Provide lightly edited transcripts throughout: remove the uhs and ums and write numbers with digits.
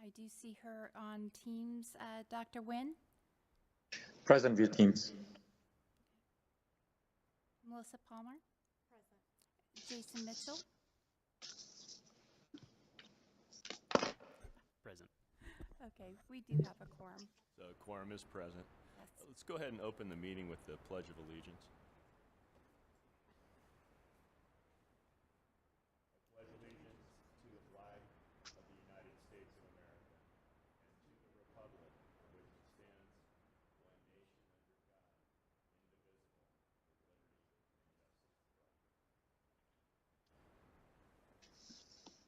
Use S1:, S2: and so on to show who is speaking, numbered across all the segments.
S1: I do see her on Teams. Dr. Nguyen?
S2: Present via Teams.
S1: Melissa Palmer? Present. Jason Mitchell?
S3: Present.
S1: Okay, we do have a quorum.
S4: So quorum is present.
S1: Yes.
S4: Let's go ahead and open the meeting with the Pledge of Allegiance. I pledge allegiance to the flag of the United States of America and to the republic for which it stands, one nation under God, indivisible, with liberty and justice for all.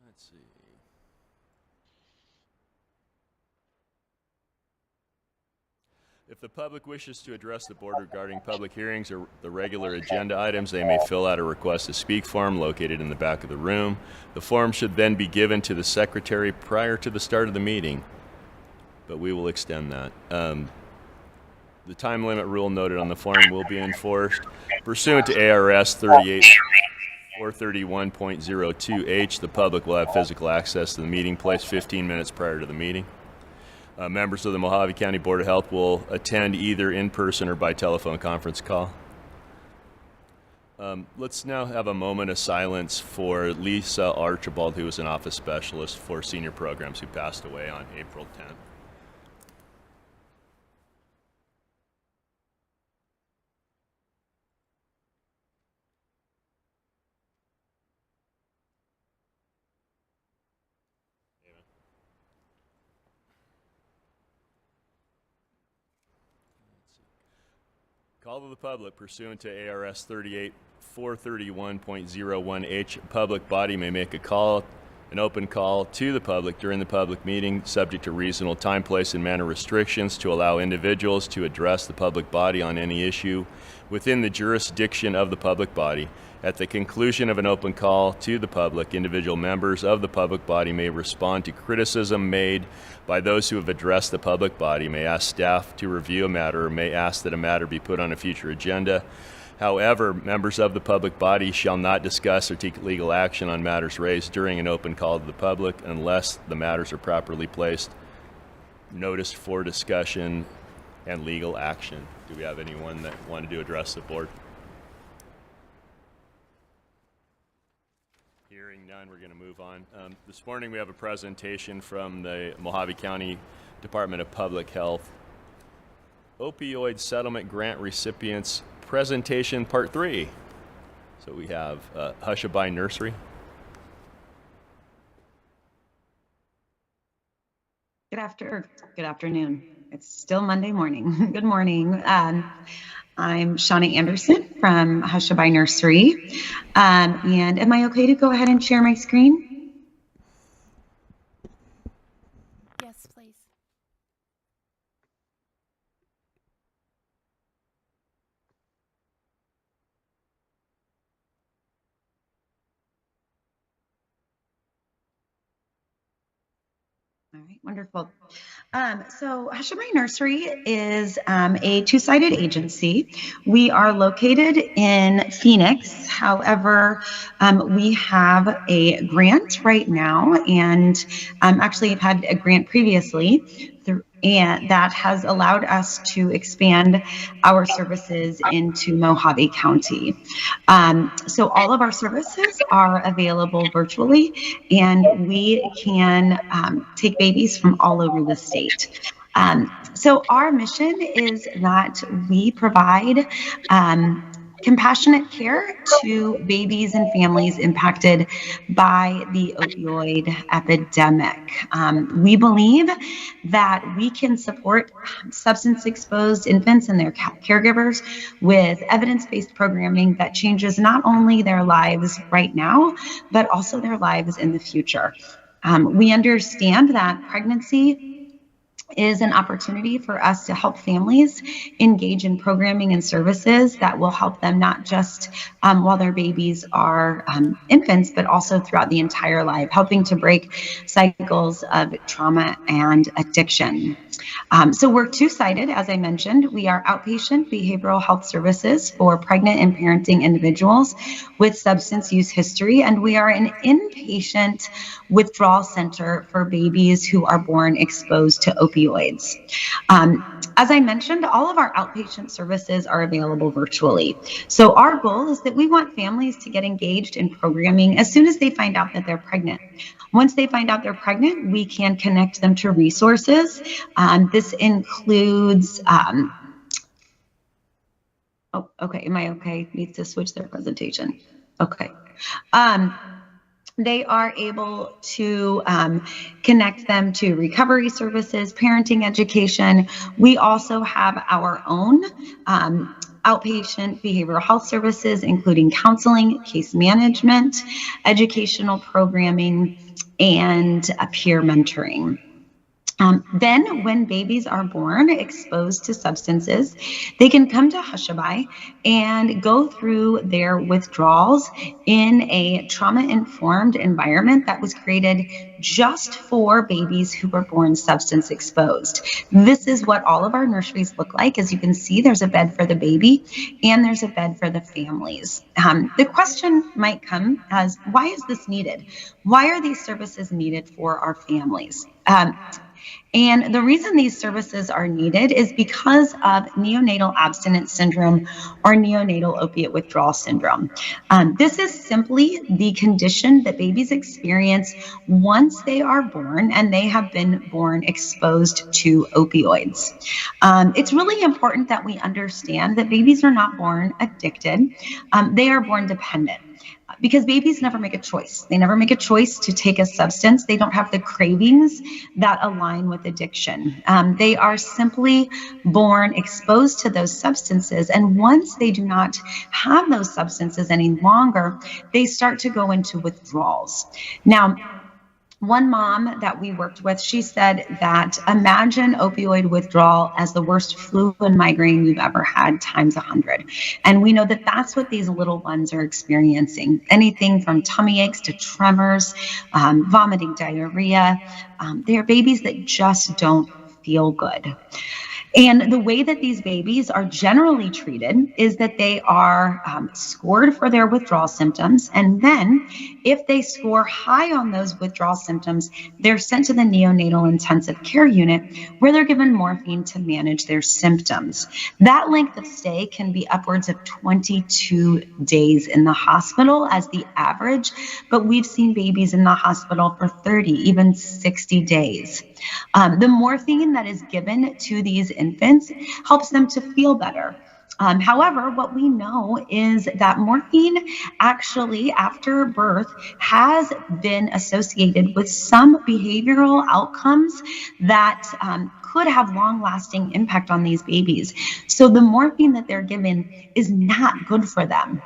S4: Let's see. If the public wishes to address the board regarding public hearings or the regular agenda items, they may fill out a request to speak form located in the back of the room. The form should then be given to the secretary prior to the start of the meeting, but we will extend that. The time limit rule noted on the form will be enforced pursuant to ARS 431.02H. The public will have physical access to the meeting place 15 minutes prior to the meeting. Members of the Mohave County Board of Health will attend either in person or by telephone conference call. Let's now have a moment of silence for Lisa Archibald, who was an office specialist for senior programs, who passed away on April 10th. Call to the public pursuant to ARS 431.01H. A public body may make an open call to the public during the public meeting, subject to reasonable time, place, and manner restrictions to allow individuals to address the public body on any issue within the jurisdiction of the public body. At the conclusion of an open call to the public, individual members of the public body may respond to criticism made by those who have addressed the public body, may ask staff to review a matter, or may ask that a matter be put on a future agenda. However, members of the public body shall not discuss or take legal action on matters raised during an open call to the public unless the matters are properly placed, noticed for discussion, and legal action. Do we have anyone that wanted to address the board? Hearing none, we're going to move on. This morning we have a presentation from the Mohave County Department of Public Health. Opioid Settlement Grant Recipients Presentation Part 3. So we have Hushabye Nursery.
S5: Good afternoon. It's still Monday morning. Good morning. I'm Shauna Anderson from Hushabye Nursery. And am I okay to go ahead and share my screen?
S1: Yes, please.
S5: All right, wonderful. So Hushabye Nursery is a two-sided agency. We are located in Phoenix. However, we have a grant right now, and actually have had a grant previously, and that has allowed us to expand our services into Mohave County. So all of our services are available virtually, and we can take babies from all over the state. So our mission is that we provide compassionate care to babies and families impacted by the opioid epidemic. We believe that we can support substance-exposed infants and their caregivers with evidence-based programming that changes not only their lives right now, but also their lives in the future. We understand that pregnancy is an opportunity for us to help families engage in programming and services that will help them not just while their babies are infants, but also throughout the entire life, helping to break cycles of trauma and addiction. So we're two-sided, as I mentioned. We are outpatient behavioral health services for pregnant and parenting individuals with substance use history, and we are an inpatient withdrawal center for babies who are born exposed to opioids. As I mentioned, all of our outpatient services are available virtually. So our goal is that we want families to get engaged in programming as soon as they find out that they're pregnant. Once they find out they're pregnant, we can connect them to resources. This includes, oh, okay, am I okay? Needs to switch their presentation. Okay. They are able to connect them to recovery services, parenting education. We also have our own outpatient behavioral health services, including counseling, case management, educational programming, and peer mentoring. Then when babies are born exposed to substances, they can come to Hushabye and go through their withdrawals in a trauma-informed environment that was created just for babies who were born substance exposed. This is what all of our nurseries look like. As you can see, there's a bed for the baby and there's a bed for the families. The question might come as, why is this needed? Why are these services needed for our families? And the reason these services are needed is because of neonatal abstinence syndrome or neonatal opiate withdrawal syndrome. This is simply the condition that babies experience once they are born and they have been born exposed to opioids. It's really important that we understand that babies are not born addicted. They are born dependent. Because babies never make a choice. They never make a choice to take a substance. They don't have the cravings that align with addiction. They are simply born exposed to those substances. And once they do not have those substances any longer, they start to go into withdrawals. Now, one mom that we worked with, she said that imagine opioid withdrawal as the worst flu and migraine you've ever had times 100. And we know that that's what these little ones are experiencing. Anything from tummy aches to tremors, vomiting, diarrhea. They are babies that just don't feel good. And the way that these babies are generally treated is that they are scored for their withdrawal symptoms. And then if they score high on those withdrawal symptoms, they're sent to the neonatal intensive care unit where they're given morphine to manage their symptoms. That length of stay can be upwards of 22 days in the hospital as the average, but we've seen babies in the hospital for 30, even 60 days. The morphine that is given to these infants helps them to feel better. However, what we know is that morphine actually after birth has been associated with some behavioral outcomes that could have long-lasting impact on these babies. So the morphine that they're given is not good for them.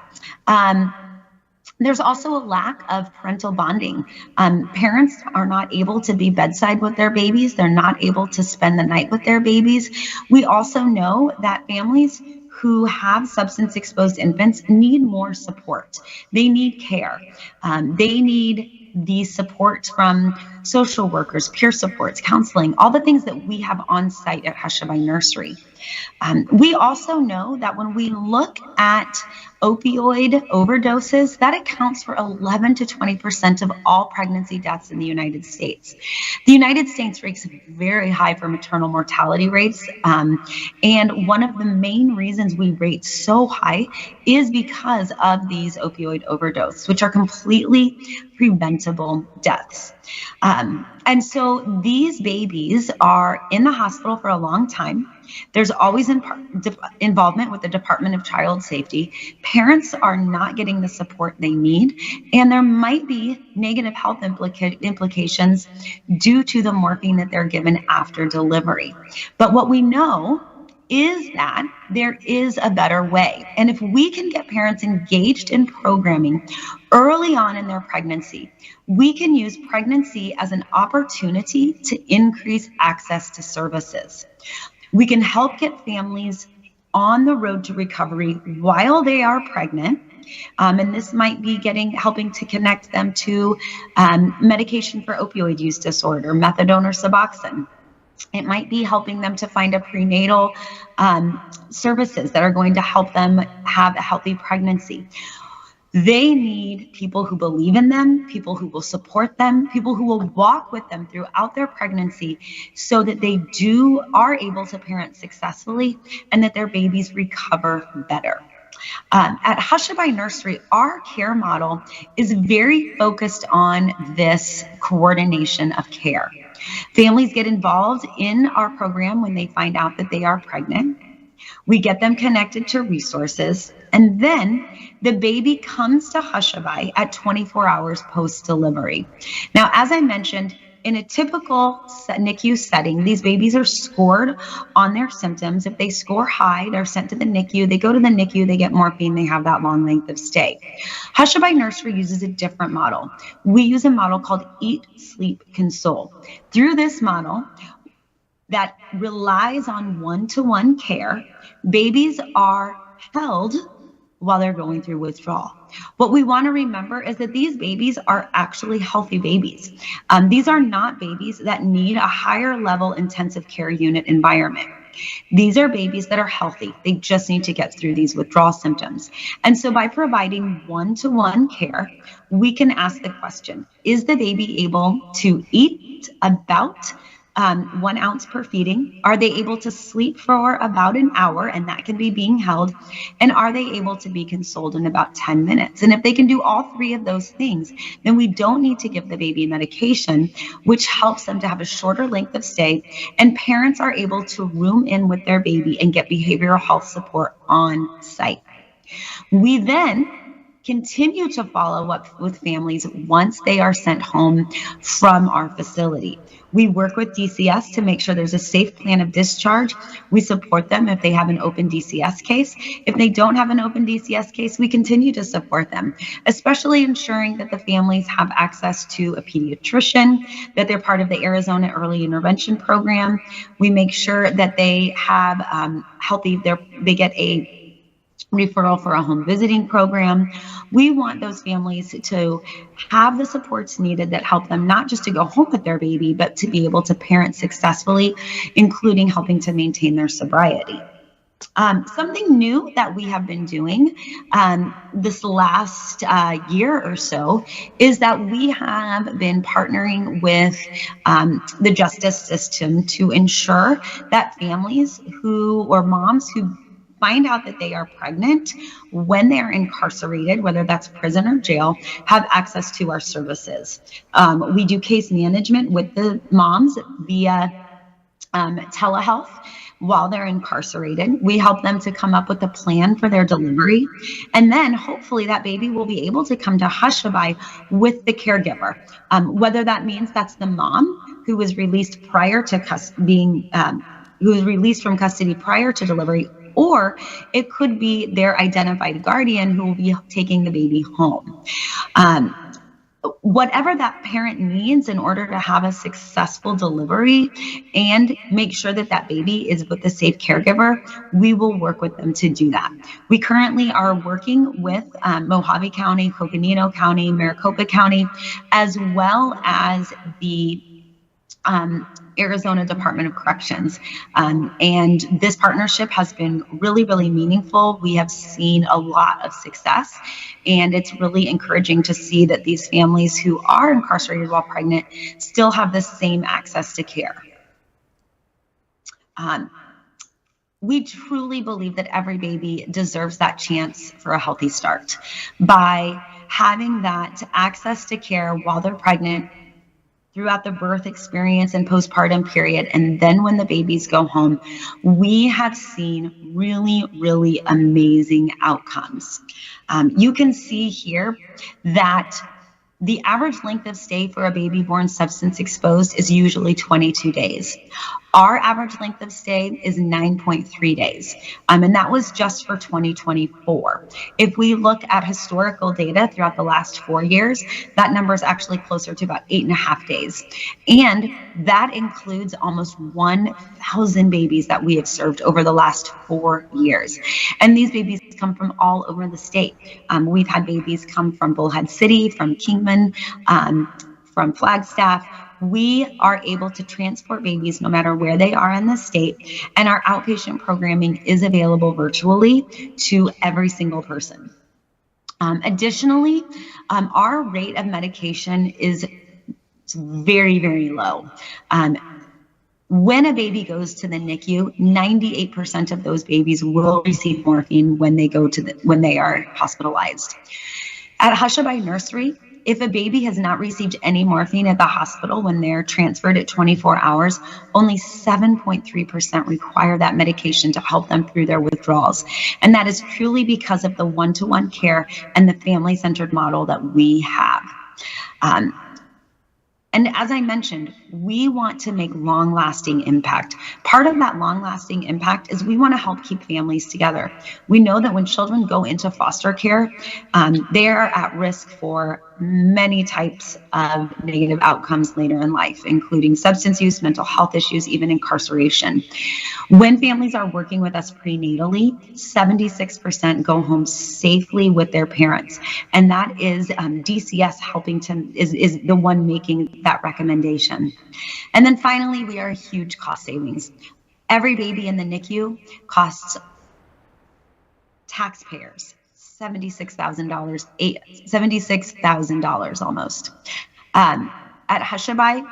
S5: There's also a lack of parental bonding. Parents are not able to be bedside with their babies. They're not able to spend the night with their babies. We also know that families who have substance-exposed infants need more support. They need care. They need the support from social workers, peer supports, counseling, all the things that we have on site at Hushabye Nursery. We also know that when we look at opioid overdoses, that accounts for 11 to 20% of all pregnancy deaths in the United States. The United States ranks very high for maternal mortality rates. And one of the main reasons we rate so high is because of these opioid overdoses, which are completely preventable deaths. And so these babies are in the hospital for a long time. There's always involvement with the Department of Child Safety. Parents are not getting the support they need, and there might be negative health implications due to the morphine that they're given after delivery. But what we know is that there is a better way. And if we can get parents engaged in programming early on in their pregnancy, we can use pregnancy as an opportunity to increase access to services. We can help get families on the road to recovery while they are pregnant. And this might be helping to connect them to medication for opioid use disorder, methadone or Suboxone. It might be helping them to find a prenatal services that are going to help them have a healthy pregnancy. They need people who believe in them, people who will support them, people who will walk with them throughout their pregnancy so that they are able to parent successfully and that their babies recover better. At Hushabye Nursery, our care model is very focused on this coordination of care. Families get involved in our program when they find out that they are pregnant. We get them connected to resources, and then the baby comes to Hushabye at 24 hours post-delivery. Now, as I mentioned, in a typical NICU setting, these babies are scored on their symptoms. If they score high, they're sent to the NICU. They go to the NICU, they get morphine, they have that long length of stay. Hushabye Nursery uses a different model. We use a model called Eat, Sleep, Console. Through this model that relies on one-to-one care, babies are held while they're going through withdrawal. What we want to remember is that these babies are actually healthy babies. These are not babies that need a higher level intensive care unit environment. These are babies that are healthy. They just need to get through these withdrawal symptoms. And so by providing one-to-one care, we can ask the question, is the baby able to eat about 1 ounce per feeding? Are they able to sleep for about an hour? And that can be being held. And are they able to be consoled in about 10 minutes? And if they can do all 3 of those things, then we don't need to give the baby medication, which helps them to have a shorter length of stay. And parents are able to room in with their baby and get behavioral health support on site. We then continue to follow up with families once they are sent home from our facility. We work with DCS to make sure there's a safe plan of discharge. We support them if they have an open DCS case. If they don't have an open DCS case, we continue to support them, especially ensuring that the families have access to a pediatrician, that they're part of the Arizona Early Intervention Program. We make sure that they have they get a referral for a home visiting program. We want those families to have the supports needed that help them not just to go home with their baby, but to be able to parent successfully, including helping to maintain their sobriety. Something new that we have been doing this last year or so is that we have been partnering with the justice system to ensure that families or moms who find out that they are pregnant when they're incarcerated, whether that's prison or jail, have access to our services. We do case management with the moms via telehealth while they're incarcerated. We help them to come up with a plan for their delivery. And then hopefully that baby will be able to come to Hushabye with the caregiver, whether that means that's the mom who was released prior to who was released from custody prior to delivery, or it could be their identified guardian who will be taking the baby home. Whatever that parent needs in order to have a successful delivery and make sure that that baby is with a safe caregiver, we will work with them to do that. We currently are working with Mojave County, Coconino County, Maricopa County, as well as the Arizona Department of Corrections. And this partnership has been really, really meaningful. We have seen a lot of success, and it's really encouraging to see that these families who are incarcerated while pregnant still have the same access to care. We truly believe that every baby deserves that chance for a healthy start. By having that access to care while they're pregnant, throughout the birth experience and postpartum period, and then when the babies go home, we have seen really, really amazing outcomes. You can see here that the average length of stay for a baby born substance exposed is usually 22 days. Our average length of stay is 9.3 days, and that was just for 2024. If we look at historical data throughout the last 4 years, that number is actually closer to about 8.5 days. And that includes almost 1,000 babies that we have served over the last 4 years. And these babies come from all over the state. We've had babies come from Bullhead City, from Kingman, from Flagstaff. We are able to transport babies no matter where they are in the state, and our outpatient programming is available virtually to every single person. Additionally, our rate of medication is very, very low. When a baby goes to the NICU, 98% of those babies will receive morphine when they are hospitalized. At Hushabye Nursery, if a baby has not received any morphine at the hospital when they're transferred at 24 hours, only 7.3% require that medication to help them through their withdrawals. And that is truly because of the one-to-one care and the family-centered model that we have. And as I mentioned, we want to make long-lasting impact. Part of that long-lasting impact is we want to help keep families together. We know that when children go into foster care, they are at risk for many types of negative outcomes later in life, including substance use, mental health issues, even incarceration. When families are working with us prenatally, 76% go home safely with their parents. And that is DCS helping to, is the one making that recommendation. And then finally, we are a huge cost savings. Every baby in the NICU costs taxpayers $76,000 almost. At Hushabye,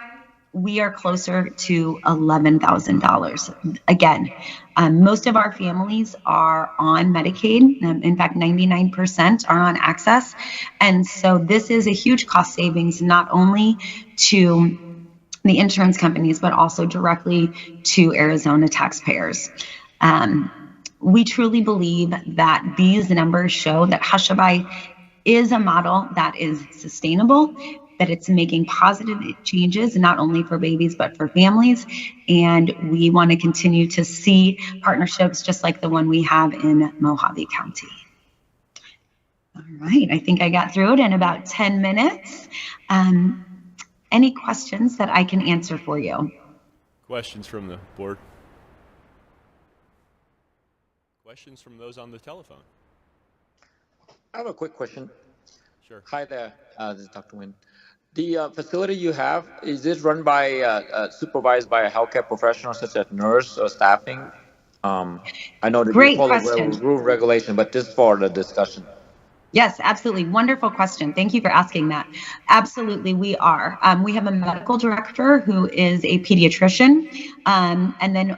S5: we are closer to $11,000. Again, most of our families are on Medicaid. In fact, 99% are on Access. And so this is a huge cost savings, not only to the insurance companies, but also directly to Arizona taxpayers. We truly believe that these numbers show that Hushabye is a model that is sustainable, that it's making positive changes, not only for babies, but for families. And we want to continue to see partnerships just like the one we have in Mojave County. All right, I think I got through it in about 10 minutes. Any questions that I can answer for you?
S4: Questions from the board? Questions from those on the telephone?
S2: I have a quick question.
S4: Sure.
S2: Hi there, this is Dr. Nguyen. The facility you have, is this run by, supervised by a healthcare professional such as nurse or staffing? I know that
S5: Great
S2: you follow
S5: question.
S2: rule regulation, but just for the discussion.
S5: Yes, absolutely. Wonderful question. Thank you for asking that. Absolutely, we are. We have a medical director who is a pediatrician, and then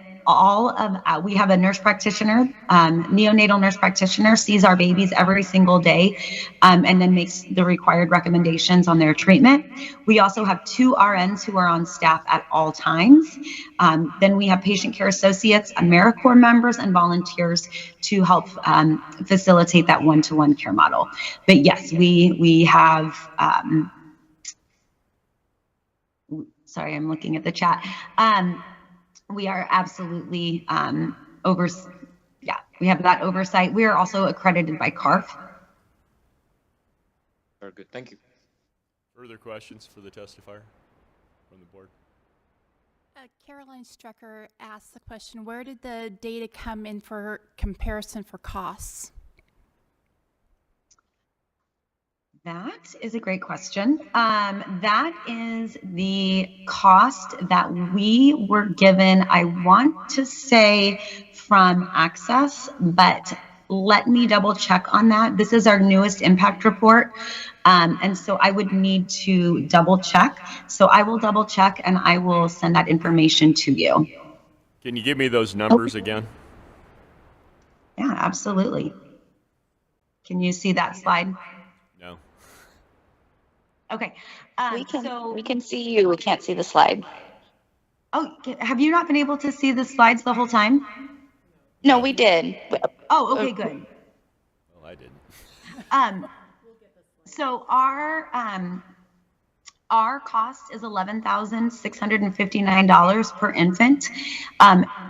S5: we have a nurse practitioner, neonatal nurse practitioner, sees our babies every single day, and then makes the required recommendations on their treatment. We also have 2 RNs who are on staff at all times. Then we have patient care associates, AmeriCorps members, and volunteers to help facilitate that one-to-one care model. But yes, we have, sorry, I'm looking at the chat. We are absolutely we have that oversight. We are also accredited by CARF.
S2: Very good, thank you.
S4: Further questions for the testifier from the board?
S1: Caroline Strecker asked the question, where did the data come in for comparison for costs?
S5: That is a great question. That is the cost that we were given, I want to say from Access, but let me double check on that. This is our newest impact report. And so I would need to double check. So I will double check and I will send that information to you.
S4: Can you give me those numbers again?
S5: Yeah, absolutely. Can you see that slide?
S4: No.
S5: Okay.
S3: We can see you. We can't see the slide.
S5: Oh, have you not been able to see the slides the whole time?
S3: No, we did.
S5: Oh, okay, good.
S4: Well, I didn't.
S5: So our Our cost is $11,659 per infant.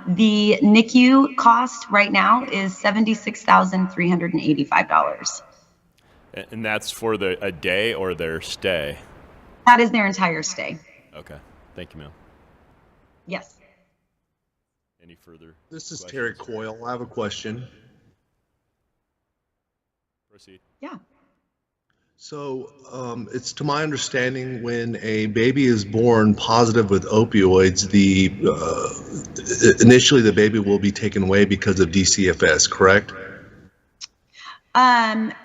S5: The NICU cost right now is $76,385.
S4: And that's for a day or their stay?
S5: That is their entire stay.
S4: Okay. Thank you, ma'am.
S5: Yes.
S4: Any further
S6: This is
S4: questions?
S6: Terry Coyle. I have a question.
S4: Proceed.
S5: Yeah.
S6: So, it's to my understanding when a baby is born positive with opioids, initially the baby will be taken away because of DCFS, correct?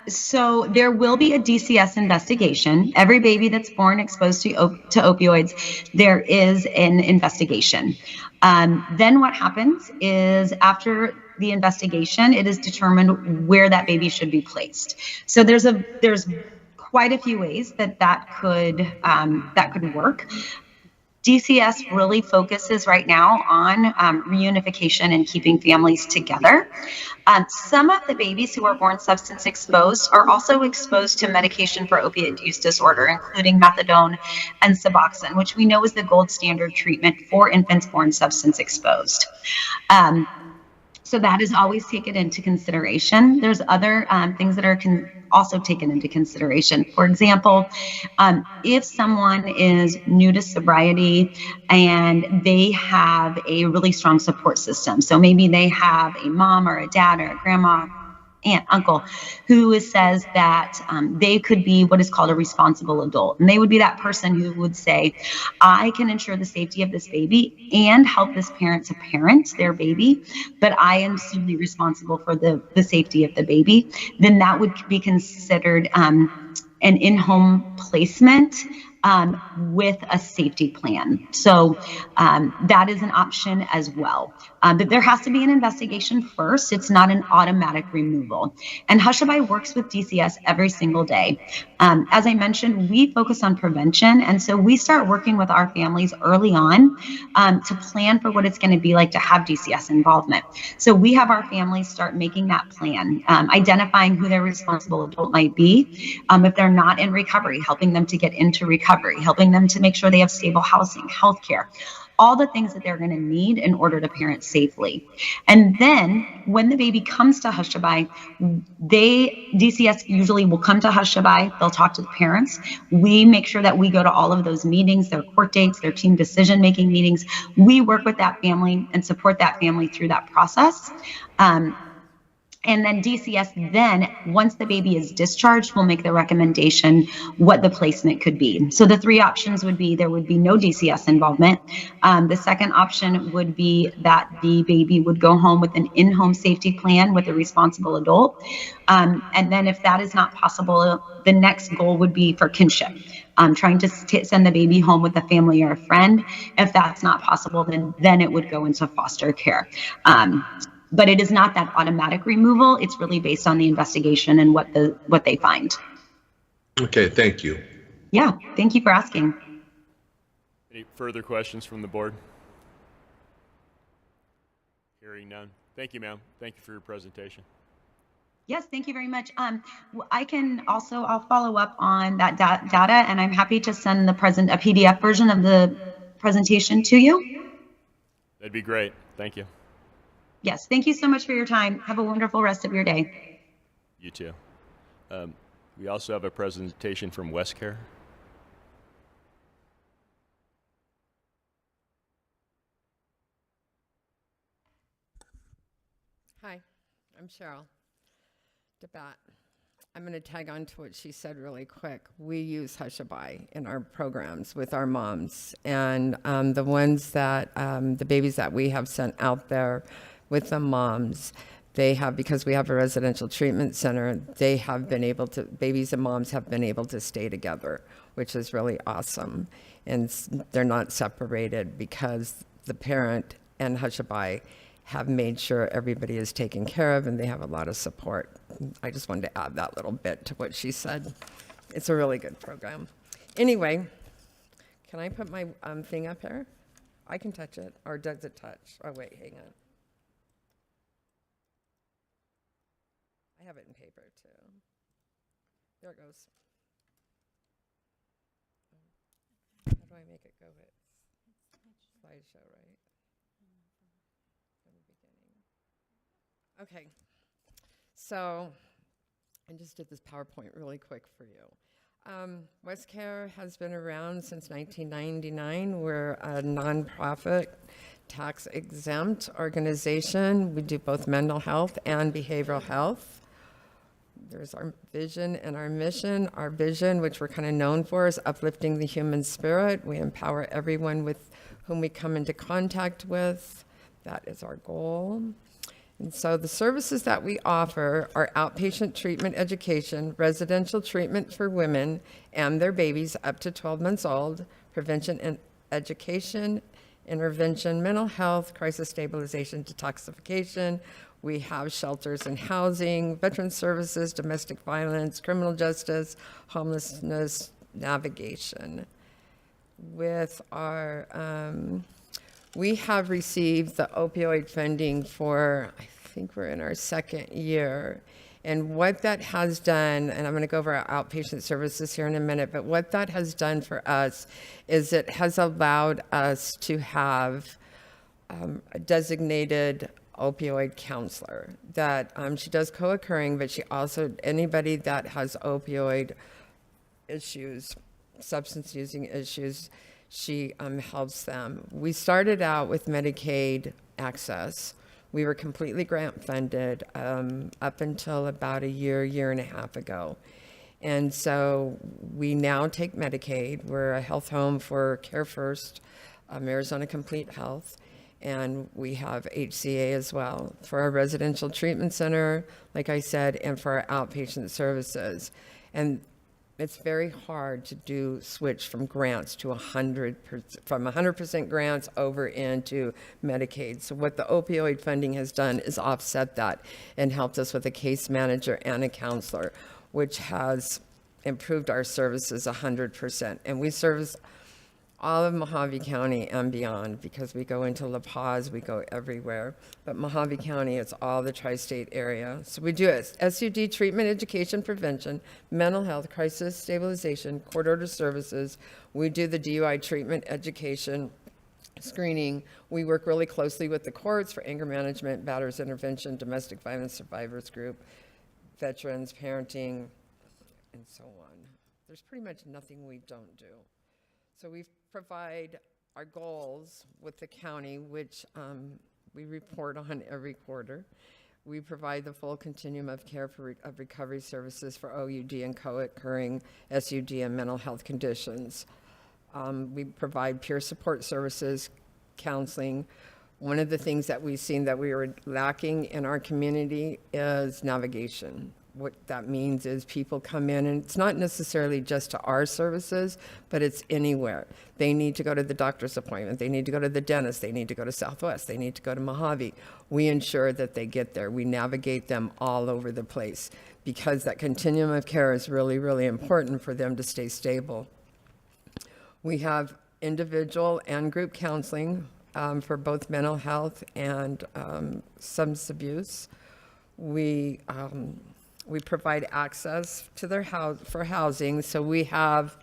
S5: So there will be a DCS investigation. Every baby that's born exposed to opioids, there is an investigation. Then what happens is after the investigation, it is determined where that baby should be placed. So there's quite a few ways that could work. DCS really focuses right now on reunification and keeping families together. Some of the babies who are born substance exposed are also exposed to medication for opiate use disorder, including methadone and Suboxone, which we know is the gold standard treatment for infants born substance exposed. So that is always taken into consideration. There's other things that are also taken into consideration. For example, if someone is new to sobriety and they have a really strong support system, so maybe they have a mom or a dad or a grandma, aunt, uncle, who says that they could be what is called a responsible adult. And they would be that person who would say, I can ensure the safety of this baby and help this parent to parent their baby, but I am solely responsible for the safety of the baby. Then that would be considered an in-home placement with a safety plan. So that is an option as well. But there has to be an investigation first. It's not an automatic removal. And Hushabye works with DCS every single day. As I mentioned, we focus on prevention. And so we start working with our families early on to plan for what it's going to be like to have DCS involvement. So we have our families start making that plan, identifying who their responsible adult might be. If they're not in recovery, helping them to get into recovery, helping them to make sure they have stable housing, healthcare, all the things that they're going to need in order to parent safely. And then when the baby comes to Hushabye, DCS usually will come to Hushabye. They'll talk to the parents. We make sure that we go to all of those meetings, their court dates, their team decision-making meetings. We work with that family and support that family through that process. And then DCS then, once the baby is discharged, will make the recommendation what the placement could be. So the three options would be there would be no DCS involvement. The second option would be that the baby would go home with an in-home safety plan with a responsible adult. And then if that is not possible, the next goal would be for kinship. Trying to send the baby home with a family or a friend. If that's not possible, then it would go into foster care. But it is not that automatic removal. It's really based on the investigation and what they find.
S6: Okay, thank you.
S5: Yeah, thank you for asking.
S4: Any further questions from the board? Hearing none. Thank you, ma'am. Thank you for your presentation.
S5: Yes, thank you very much. I'll follow up on that data, and I'm happy to send a PDF version of the presentation to you.
S4: That'd be great. Thank you.
S5: Yes, thank you so much for your time. Have a wonderful rest of your day.
S4: You too. We also have a presentation from WestCare.
S7: Hi, I'm Cheryl DeBat. I'm going to tag on to what she said really quick. We use Hushabye in our programs with our moms, and the ones that, the babies that we have sent out there with the moms, they have, because we have a residential treatment center, they have been able to, babies and moms have been able to stay together, which is really awesome. And they're not separated because the parent and Hushabye have made sure everybody is taken care of and they have a lot of support. I just wanted to add that little bit to what she said. It's a really good program. Anyway, can I put my thing up here? I can touch it, or does it touch? Oh, wait, hang on. I have it in paper too. There it goes. do I make it go? It's slideshow, right? From the beginning. Okay. So I just did this PowerPoint really quick for you. WestCare has been around since 1999. We're a nonprofit, tax-exempt organization. We do both mental health and behavioral health. There's our vision and our mission. Our vision, which we're kind of known for, is uplifting the human spirit. We empower everyone with whom we come into contact with. That is our goal. And so the services that we offer are outpatient treatment education, residential treatment for women and their babies up to 12 months old, prevention and education, intervention, mental health, crisis stabilization, detoxification. We have shelters and housing, veteran services, domestic violence, criminal justice, homelessness, navigation. With our, we have received the opioid funding for, I think we're in our second year. And what that has done, and I'm going to go over our outpatient services here in a minute, but what that has done for us is it has allowed us to have a designated opioid counselor that she does co-occurring, but she also, anybody that has opioid issues, substance using issues, she helps them. We started out with Medicaid access. We were completely grant funded up until about a year and a half ago. And so we now take Medicaid. We're a health home for Care First, Arizona Complete Health. And we have HCA as well for our residential treatment center, like I said, and for our outpatient services. And it's very hard to do switch from grants to 100%, from 100% grants over into Medicaid. So what the opioid funding has done is offset that and helped us with a case manager and a counselor, which has improved our services 100%. And we service all of Mojave County and beyond because we go into La Paz, we go everywhere. But Mojave County, it's all the tri-state area. So we do SUD treatment, education, prevention, mental health, crisis stabilization, court order services. We do the DUI treatment, education, screening. We work really closely with the courts for anger management, batterers intervention, domestic violence survivors group, veterans, parenting, and so on. There's pretty much nothing we don't do. So we provide our goals with the county, which we report on every quarter. We provide the full continuum of care of recovery services for OUD and co-occurring SUD and mental health conditions. We provide peer support services, counseling. One of the things that we've seen that we were lacking in our community is navigation. What that means is people come in, and it's not necessarily just to our services, but it's anywhere. They need to go to the doctor's appointment. They need to go to the dentist. They need to go to Southwest. They need to go to Mojave. We ensure that they get there. We navigate them all over the place because that continuum of care is really, really important for them to stay stable. We have individual and group counseling for both mental health and substance abuse. We provide access to their for housing. So we have,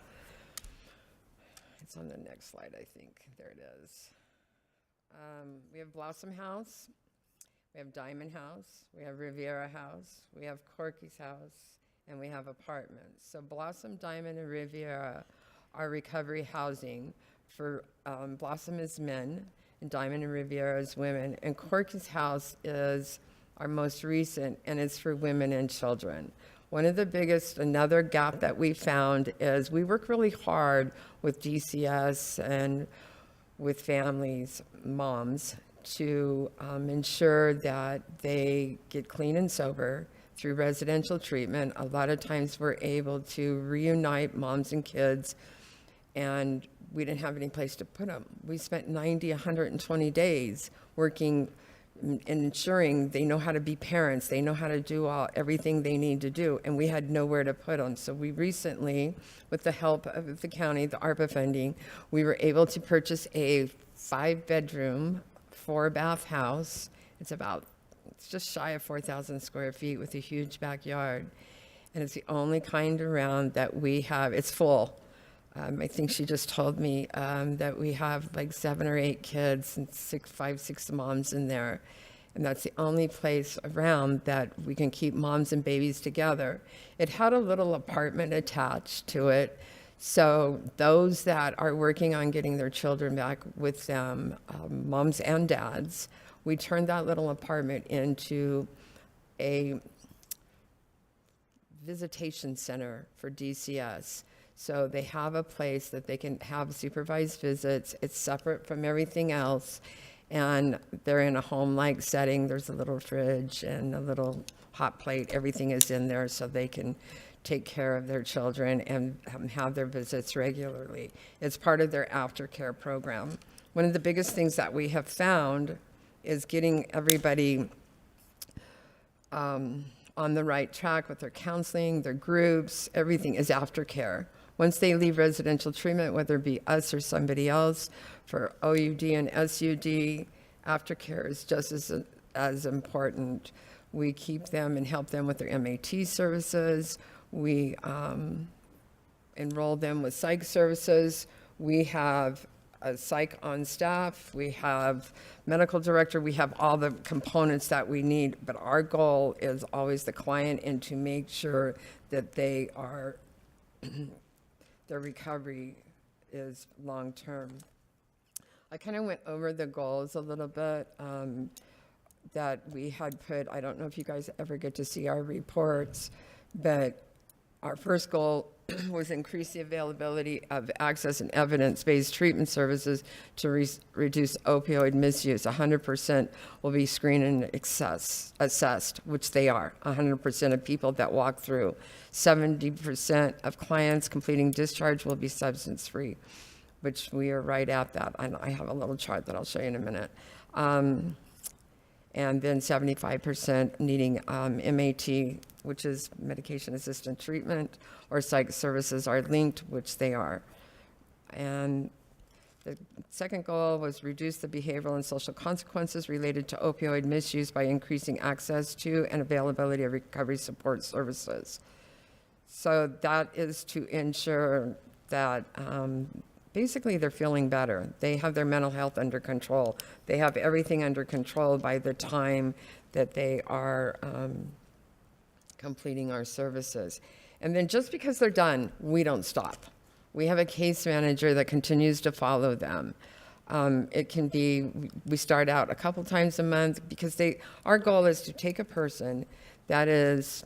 S7: it's on the next slide, I think. There it is. We have Blossom House. We have Diamond House. We have Riviera House. We have Corky's House. And we have apartments. So Blossom, Diamond, and Riviera are recovery housing for Blossom is men, and Diamond and Riviera is women. And Corky's House is our most recent, and it's for women and children. One of the biggest, another gap that we found is we work really hard with DCS and with families, moms, to ensure that they get clean and sober through residential treatment. A lot of times we're able to reunite moms and kids, and we didn't have any place to put them. We spent 90, 120 days working and ensuring they know how to be parents, they know how to do everything they need to do, and we had nowhere to put them. So we recently, with the help of the county, the ARPA funding, we were able to purchase a 5-bedroom, 4-bath house. It's just shy of 4,000 square feet with a huge backyard, and it's the only kind around that we have. It's full. I think she just told me that we have like 7 or 8 kids and 5, 6 moms in there. And that's the only place around that we can keep moms and babies together. It had a little apartment attached to it. So those that are working on getting their children back with them, moms and dads, we turned that little apartment into a visitation center for DCS. So they have a place that they can have supervised visits. It's separate from everything else. And they're in a home-like setting. There's a little fridge and a little hot plate. Everything is in there so they can take care of their children and have their visits regularly. It's part of their aftercare program. One of the biggest things that we have found is getting everybody on the right track with their counseling, their groups, everything is aftercare. Once they leave residential treatment, whether it be us or somebody else, for OUD and SUD, aftercare is just as important. We keep them and help them with their MAT services. We enroll them with psych services. We have a psych on staff. We have medical director. We have all the components that we need. But our goal is always the client and to make sure that they are their recovery is long-term. I kind of went over the goals a little bit that we had put. I don't know if you guys ever get to see our reports, but our first goal was increase the availability of access and evidence-based treatment services to reduce opioid misuse. 100% will be screened and assessed, which they are. 100% of people that walk through. 70% of clients completing discharge will be substance-free, which we are right at that. And I have a little chart that I'll show you in a minute. And then 75% needing MAT, which is medication-assisted treatment, or psych services are linked, which they are. And the second goal was reduce the behavioral and social consequences related to opioid misuse by increasing access to and availability of recovery support services. So that is to ensure that basically they're feeling better. They have their mental health under control. They have everything under control by the time that they are completing our services. And then just because they're done, we don't stop. We have a case manager that continues to follow them. It can be, we start out a couple times a month because our goal is to take a person that is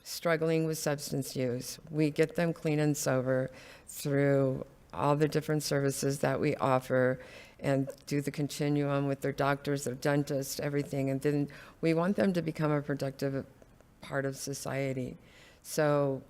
S7: struggling with substance use. We get them clean and sober through all the different services that we offer and do the continuum with their doctors, their dentists, everything. And then we want them to become a productive part of society. So,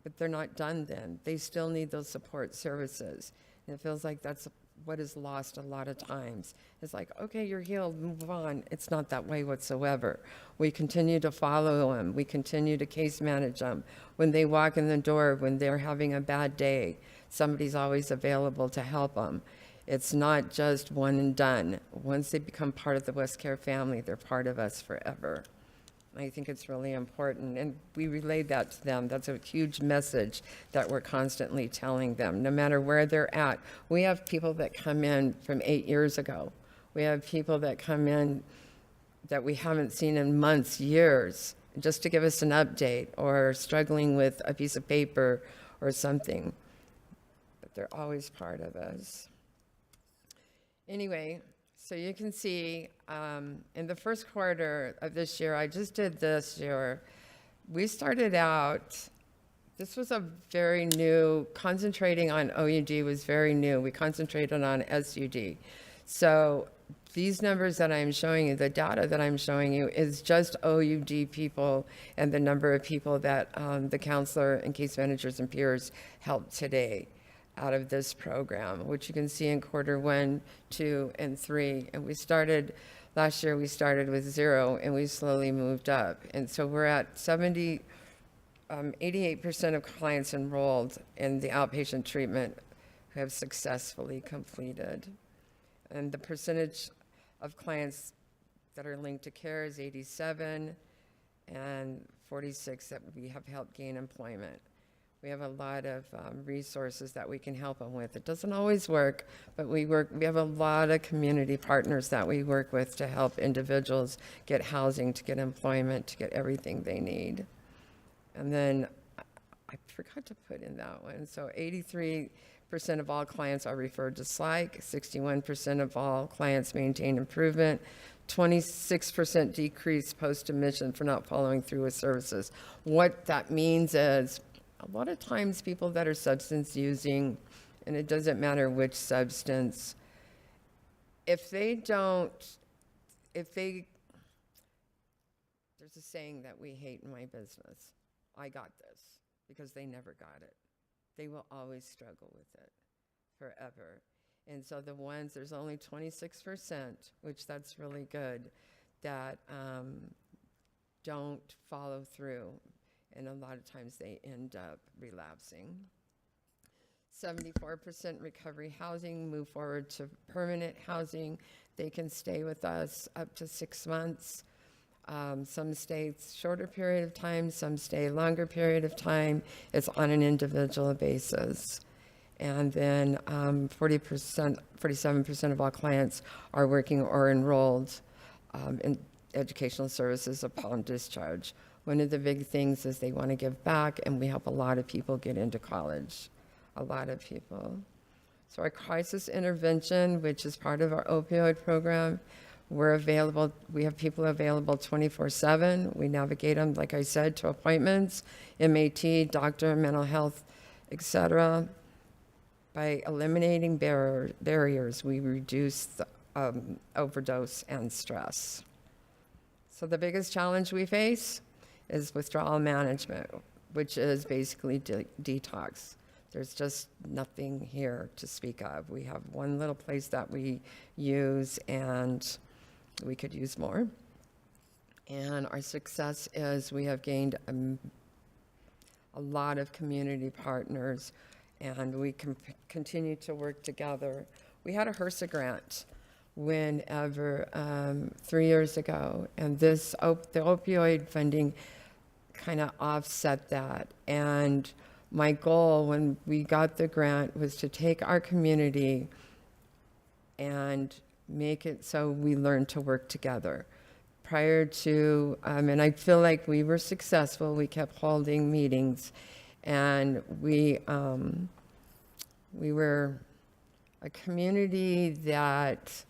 S7: but they're not done then. They still need those support services. And it feels like that's what is lost a lot of times. It's like, okay, you're healed, move on. It's not that way whatsoever. We continue to follow them. We continue to case manage them. When they walk in the door, when they're having a bad day, somebody's always available to help them. It's not just one and done. Once they become part of the WestCare family, they're part of us forever. I think it's really important, and we relayed that to them. That's a huge message that we're constantly telling them, no matter where they're at. We have people that come in from 8 years ago. We have people that come in that we haven't seen in months, years, just to give us an update or struggling with a piece of paper or something. But they're always part of us. Anyway, so you can see in the first quarter of this year, I just did this year, we started out, this was a very new, concentrating on OUD was very new. We concentrated on SUD. So these numbers that I'm showing you, the data that I'm showing you is just OUD people and the number of people that the counselor and case managers and peers helped today out of this program, which you can see in quarter 1, 2, and 3. And we started, last year we started with 0 and we slowly moved up. And so we're at 88% of clients enrolled in the outpatient treatment who have successfully completed. And the percentage of clients that are linked to care is 87 and 46 that we have helped gain employment. We have a lot of resources that we can help them with. It doesn't always work, but we have a lot of community partners that we work with to help individuals get housing, to get employment, to get everything they need. And then I forgot to put in that one. So 83% of all clients are referred to SLIC, 61% of all clients maintain improvement, 26% decrease post-admission for not following through with services. What that means is a lot of times people that are substance using, and it doesn't matter which substance, there's a saying that we hate in my business. I got this, because they never got it. They will always struggle with it forever. And so there's only 26%, which that's really good, that don't follow through. And a lot of times they end up relapsing. 74% recovery housing move forward to permanent housing. They can stay with us up to 6 months. Some stay shorter period of time, some stay longer period of time. It's on an individual basis. And then 47% of all clients are working or enrolled in educational services upon discharge. One of the big things is they want to give back, and we help a lot of people get into college, a lot of people. So our crisis intervention, which is part of our opioid program, we're available. We have people available 24/7. We navigate them, like I said, to appointments, MAT, doctor, mental health, etc. By eliminating barriers, we reduce the overdose and stress. So the biggest challenge we face is withdrawal management, which is basically detox. There's just nothing here to speak of. We have one little place that we use, and we could use more. And our success is we have gained a lot of community partners, and we can continue to work together. We had a HRSA grant whenever 3 years ago, and the opioid funding kind of offset that. And my goal when we got the grant was to take our community and make it so we learn to work together. Prior to, and I feel like we were successful. We kept holding meetings, and we were a community that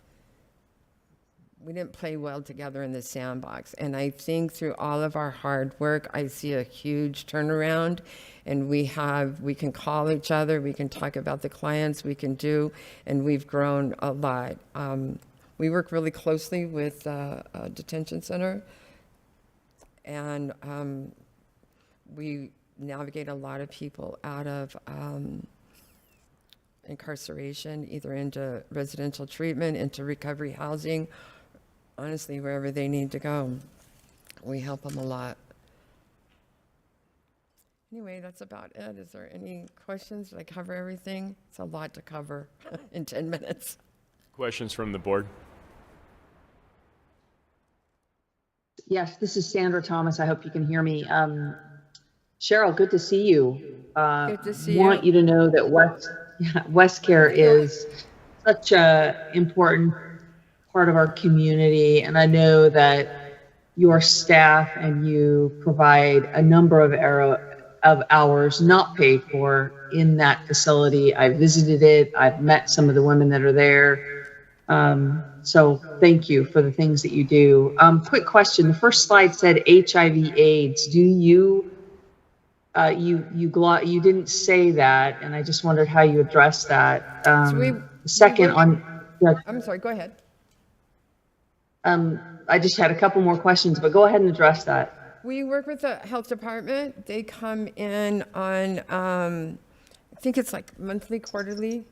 S7: we didn't play well together in the sandbox. And I think through all of our hard work, I see a huge turnaround, and we can call each other, we can talk about the clients we can do, and we've grown a lot. We work really closely with a detention center, and we navigate a lot of people out of incarceration, either into residential treatment, into recovery housing, honestly, wherever they need to go. We help them a lot. Anyway, that's about it. Is there any questions? Did I cover everything? It's a lot to cover in 10 minutes.
S4: Questions from the board?
S8: Yes, this is Sandra Thomas. I hope you can hear me. Cheryl, good to see you.
S7: Good to see you.
S8: Want you to know that West Care is such a important part of our community, and I know that your staff and you provide a number of hours not paid for in that facility. I visited it. I've met some of the women that are there. So thank you for the things that you do. Quick question. The first slide said HIV/AIDS. Do you you didn't say that, and I just wondered how you addressed that. Second on.
S7: I'm sorry, go ahead.
S8: I just had a couple more questions, but go ahead and address that.
S7: We work with the health department. They come in on, I think it's like monthly, quarterly.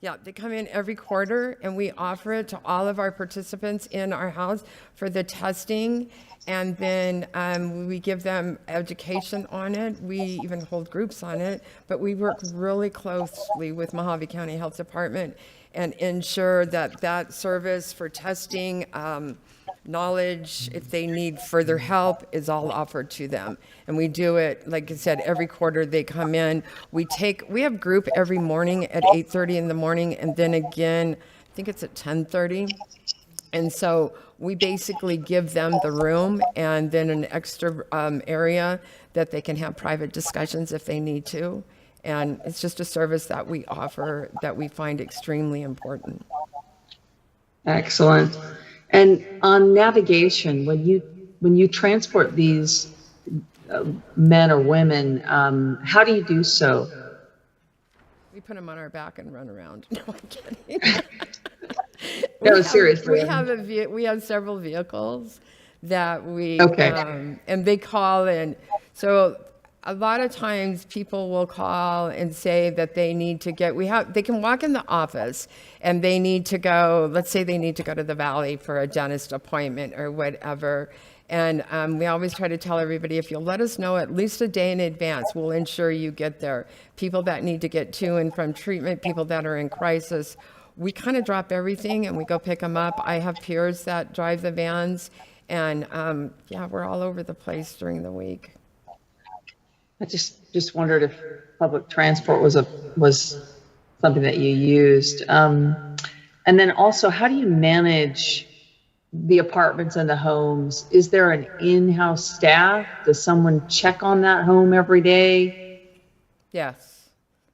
S7: Yeah, they come in every quarter, and we offer it to all of our participants in our house for the testing, and then we give them education on it. We even hold groups on it, but we work really closely with Mojave County Health Department and ensure that that service for testing knowledge, if they need further help, is all offered to them. And we do it, like I said, every quarter they come in. We have group every morning at 8:30 in the morning, and then again, I think it's at 10:30. And so we basically give them the room and then an extra area that they can have private discussions if they need to. And it's just a service that we offer that we find extremely important.
S8: Excellent. And on navigation, when you transport these men or women, how do you do so?
S7: We put them on our back and run around. No, I'm kidding.
S8: No, seriously.
S7: We have several vehicles that we,
S8: Okay.
S7: And they call in. So a lot of times people will call and say that they need to they can walk in the office and they need to go, let's say they need to go to the Valley for a dentist appointment or whatever. And we always try to tell everybody, if you'll let us know at least a day in advance, we'll ensure you get there. People that need to get to and from treatment, people that are in crisis, we kind of drop everything and we go pick them up. I have peers that drive the vans, and we're all over the place during the week.
S8: I just wondered if public transport was something that you used. And then also, how do you manage the apartments and the homes? Is there an in-house staff? Does someone check on that home every day?
S7: Yes,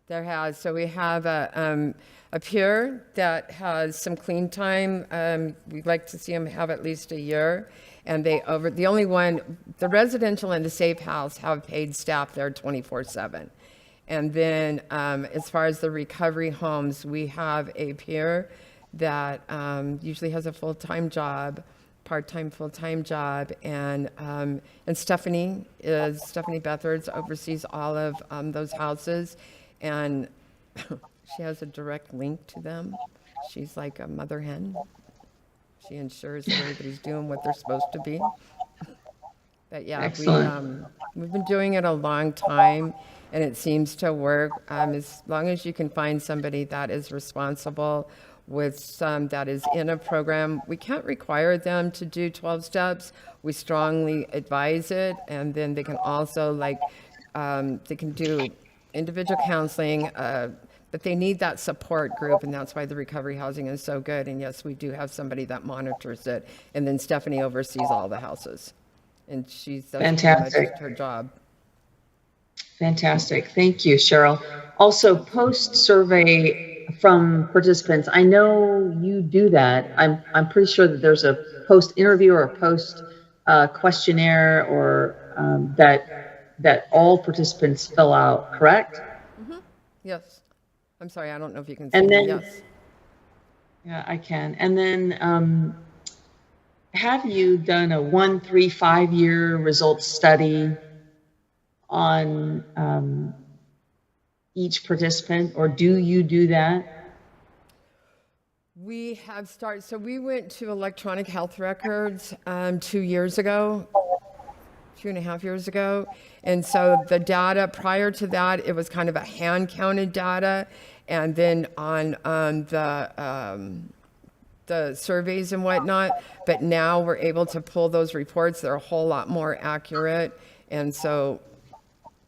S7: there has. So we have a peer that has some clean time. We'd like to see them have at least a year. And the residential and the safe house have paid staff there 24/7. And then as far as the recovery homes, we have a peer that usually has a full-time job, part-time, full-time job. And Stephanie Bethards oversees all of those houses. And she has a direct link to them. She's like a mother hen. She ensures that everybody's doing what they're supposed to be. But yeah, we've been doing it a long time, and it seems to work. As long as you can find somebody that is responsible that is in a program, we can't require them to do 12 steps. We strongly advise it, and then they can also they can do individual counseling. But they need that support group, and that's why the recovery housing is so good. And yes, we do have somebody that monitors it. And then Stephanie oversees all the houses. And she's
S8: Fantastic.
S7: Her job.
S8: Fantastic. Thank you, Cheryl. Also, post-survey from participants. I know you do that. I'm pretty sure that there's a post-interview or a post-questionnaire or that all participants fill out, correct?
S7: Mm-hmm. Yes. I'm sorry, I don't know if you can
S8: And
S7: see
S8: then,
S7: me. Yes.
S8: Yeah, I can. And then have you done a 1, 3, 5 year results study on each participant, or do you do that?
S7: We have started, so we went to electronic health records 2 years ago, 2.5 years ago. And so the data prior to that, it was kind of a hand counted data. And then on the surveys and whatnot, but now we're able to pull those reports. They're a whole lot more accurate. And so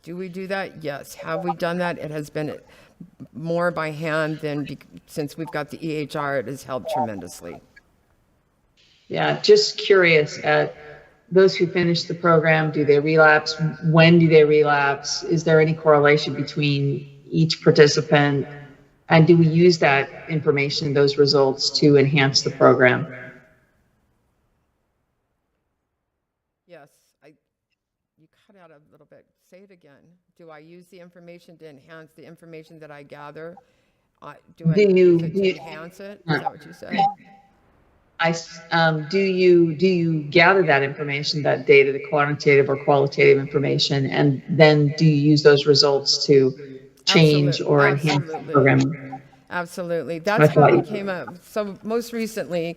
S7: do we do that? Yes. Have we done that? It has been more by hand since we've got the EHR, it has helped tremendously.
S8: Yeah, just curious, those who finish the program, do they relapse? When do they relapse? Is there any correlation between each participant? And do we use that information, those results, to enhance the program?
S7: Yes, you cut out a little bit. Say it again. Do I use the information to enhance the information that I gather? Do I use it to enhance it? Is that what you said?
S8: Do you gather that information, that data, the quantitative or qualitative information, and then do you use those results to change or enhance the program?
S7: Absolutely. That's how we came up. So most recently,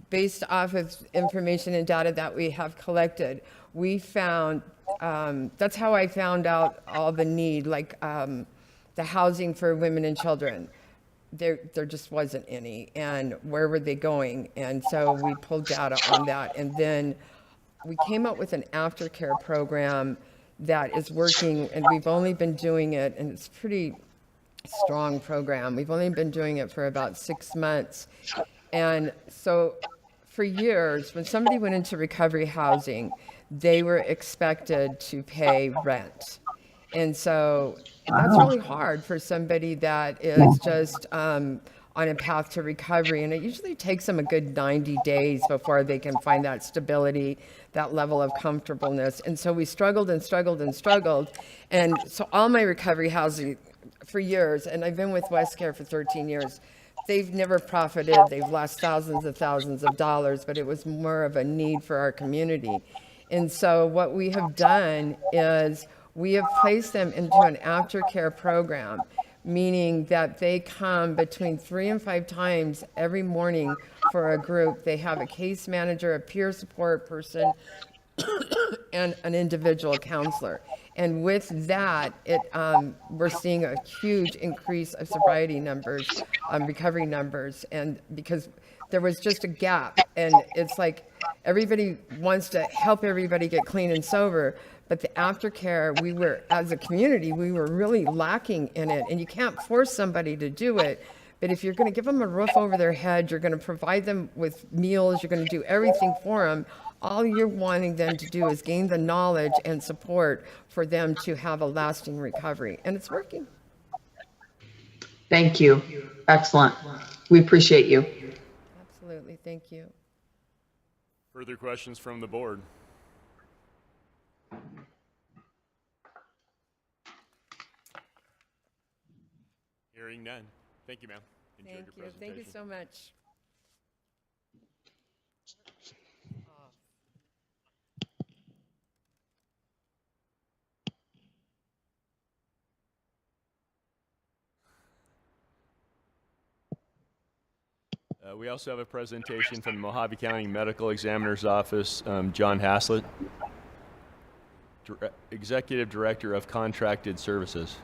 S7: based off of information and data that we have collected, we found, that's how I found out all the need, like the housing for women and children. there just wasn't any. And where were they going? And so we pulled data on that. And then we came up with an aftercare program that is working, and we've only been doing it, and it's a pretty strong program. We've only been doing it for about 6 months. And so for years, when somebody went into recovery housing, they were expected to pay rent. And so that's really hard for somebody that is just on a path to recovery. And it usually takes them a good 90 days before they can find that stability, that level of comfortableness. And so we struggled and struggled and struggled. And so all my recovery housing for years, and I've been with WestCare for 13 years, they've never profited. They've lost thousands of dollars, but it was more of a need for our community. And so what we have done is we have placed them into an aftercare program, meaning that they come between 3 and 5 times every morning for a group. They have a case manager, a peer support person, and an individual counselor. And with that, we're seeing a huge increase of sobriety numbers, recovery numbers, and because there was just a gap, and it's like everybody wants to help everybody get clean and sober, but the aftercare, we were, as a community, we were really lacking in it. And you can't force somebody to do it, but if you're going to give them a roof over their head, you're going to provide them with meals, you're going to do everything for them, all you're wanting them to do is gain the knowledge and support for them to have a lasting recovery. And it's working.
S8: Thank you. Excellent. We appreciate you.
S7: Absolutely. Thank you.
S4: Further questions from the board? Hearing none. Thank you, ma'am. Enjoyed
S7: Thank
S4: your
S7: you.
S4: presentation.
S7: Thank you so much.
S4: We also have a presentation from the Mojave County Medical Examiner's Office, John Haslett, Executive Director of Contracted Services.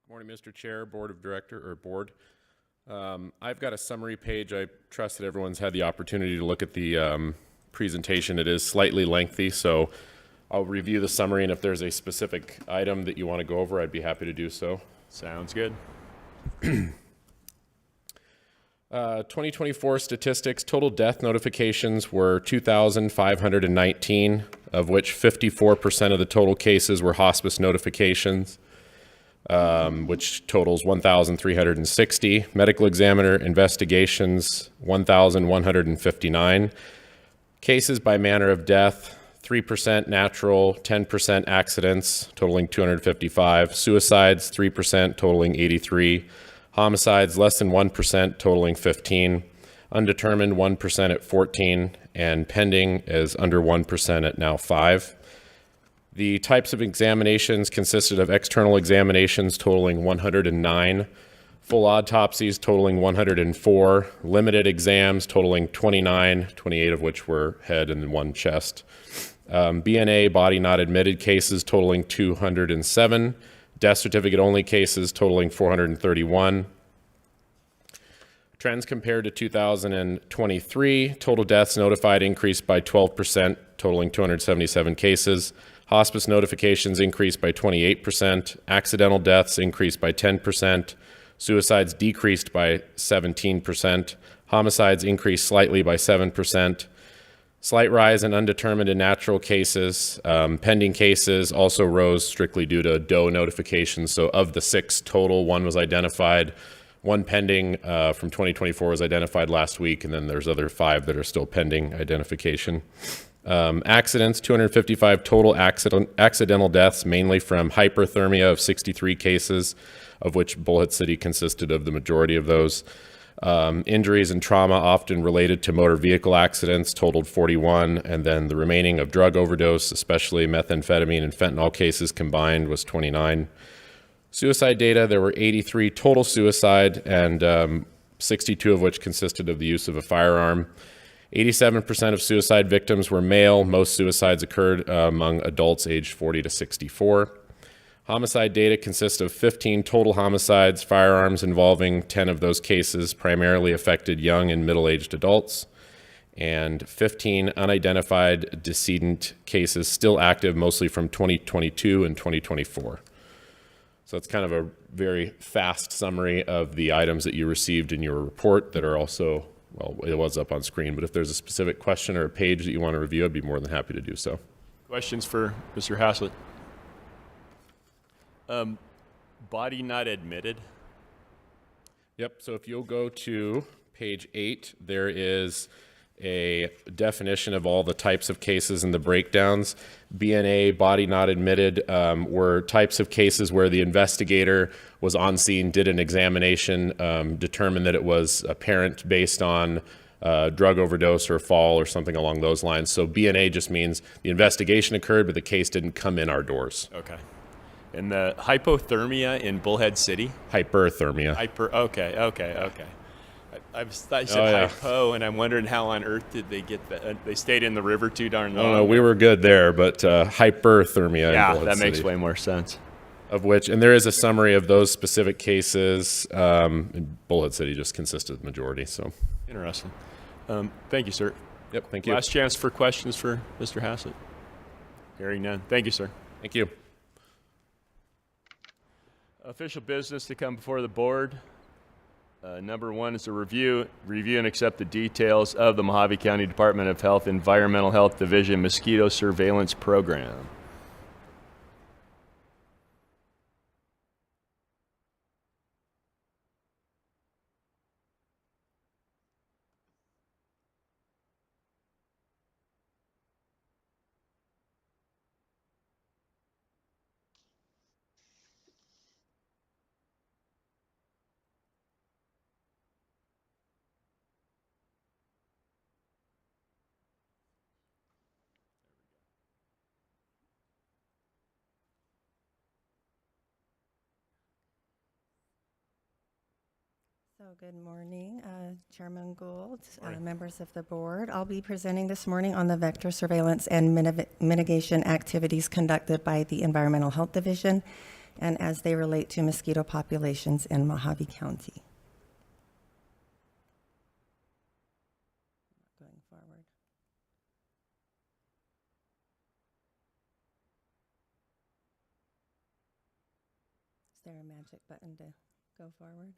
S9: Good morning, Mr. Chair, Board of Director, or Board. I've got a summary page. I trust that everyone's had the opportunity to look at the presentation. It is slightly lengthy, so I'll review the summary, and if there's a specific item that you want to go over, I'd be happy to do so.
S4: Sounds good.
S9: 2024 statistics, total death notifications were 2,519, of which 54% of the total cases were hospice notifications, which totals 1,360. Medical examiner investigations, 1,159. Cases by manner of death, 3% natural, 10% accidents, totaling 255. Suicides, 3%, totaling 83. Homicides, less than 1%, totaling 15. Undetermined, 1% at 14. And pending is under 1% at now 5. The types of examinations consisted of external examinations totaling 109. Full autopsies totaling 104. Limited exams totaling 29, 28 of which were head and 1 chest. BNA, body not admitted cases totaling 207, death certificate only cases totaling 431. Trends compared to 2023, total deaths notified increased by 12%, totaling 277 cases. Hospice notifications increased by 28%, accidental deaths increased by 10%, suicides decreased by 17%, homicides increased slightly by 7%. Slight rise in undetermined and natural cases. Pending cases also rose strictly due to DOE notifications. So of the 6 total, 1 was identified. 1 pending from 2024 was identified last week, and then there's other 5 that are still pending identification. Accidents, 255 total accidental deaths, mainly from hyperthermia of 63 cases, of which Bullhead City consisted of the majority of those. Injuries and trauma often related to motor vehicle accidents totaled 41, and then the remaining of drug overdose, especially methamphetamine and fentanyl cases combined, was 29. Suicide data, there were 83 total suicide, and 62 of which consisted of the use of a firearm. 87% of suicide victims were male. Most suicides occurred among adults aged 40 to 64. Homicide data consists of 15 total homicides. Firearms involving 10 of those cases primarily affected young and middle-aged adults, and 15 unidentified decedent cases still active, mostly from 2022 and 2024. So it's kind of a very fast summary of the items that you received in your report that are also, well, it was up on screen, but if there's a specific question or a page that you want to review, I'd be more than happy to do so.
S4: Questions for Mr. Haslett? Body not admitted.
S9: Yep, so if you'll go to page 8, there is a definition of all the types of cases and the breakdowns. BNA, body not admitted, were types of cases where the investigator was on scene, did an examination, determined that it was apparent based on drug overdose or fall or something along those lines. So BNA just means the investigation occurred, but the case didn't come in our doors.
S4: Okay. And the hypothermia in Bullhead City?
S9: Hyperthermia.
S4: Okay. I said hypo, and I'm wondering how on earth did they get that? They stayed in the river too darn long.
S9: No, we were good there, but hyperthermia.
S4: Yeah,
S9: in Bullhead
S4: that makes
S9: City,
S4: way more sense.
S9: of which, and there is a summary of those specific cases. Bullhead City just consisted of the majority. So
S4: Interesting. Thank you, sir.
S9: Yep, thank you.
S4: Last chance for questions for Mr. Haslett. Hearing none. Thank you, sir.
S9: Thank you.
S4: Official business to come before the board. Number 1 is to review and accept the details of the Mojave County Department of Health Environmental Health Division Mosquito Surveillance Program.
S10: So good morning, Chairman Gould, members of the board. I'll be presenting this morning on the vector surveillance and mitigation activities conducted by the Environmental Health Division and as they relate to mosquito populations in Mojave County. Going forward. Is there a magic button to go forward?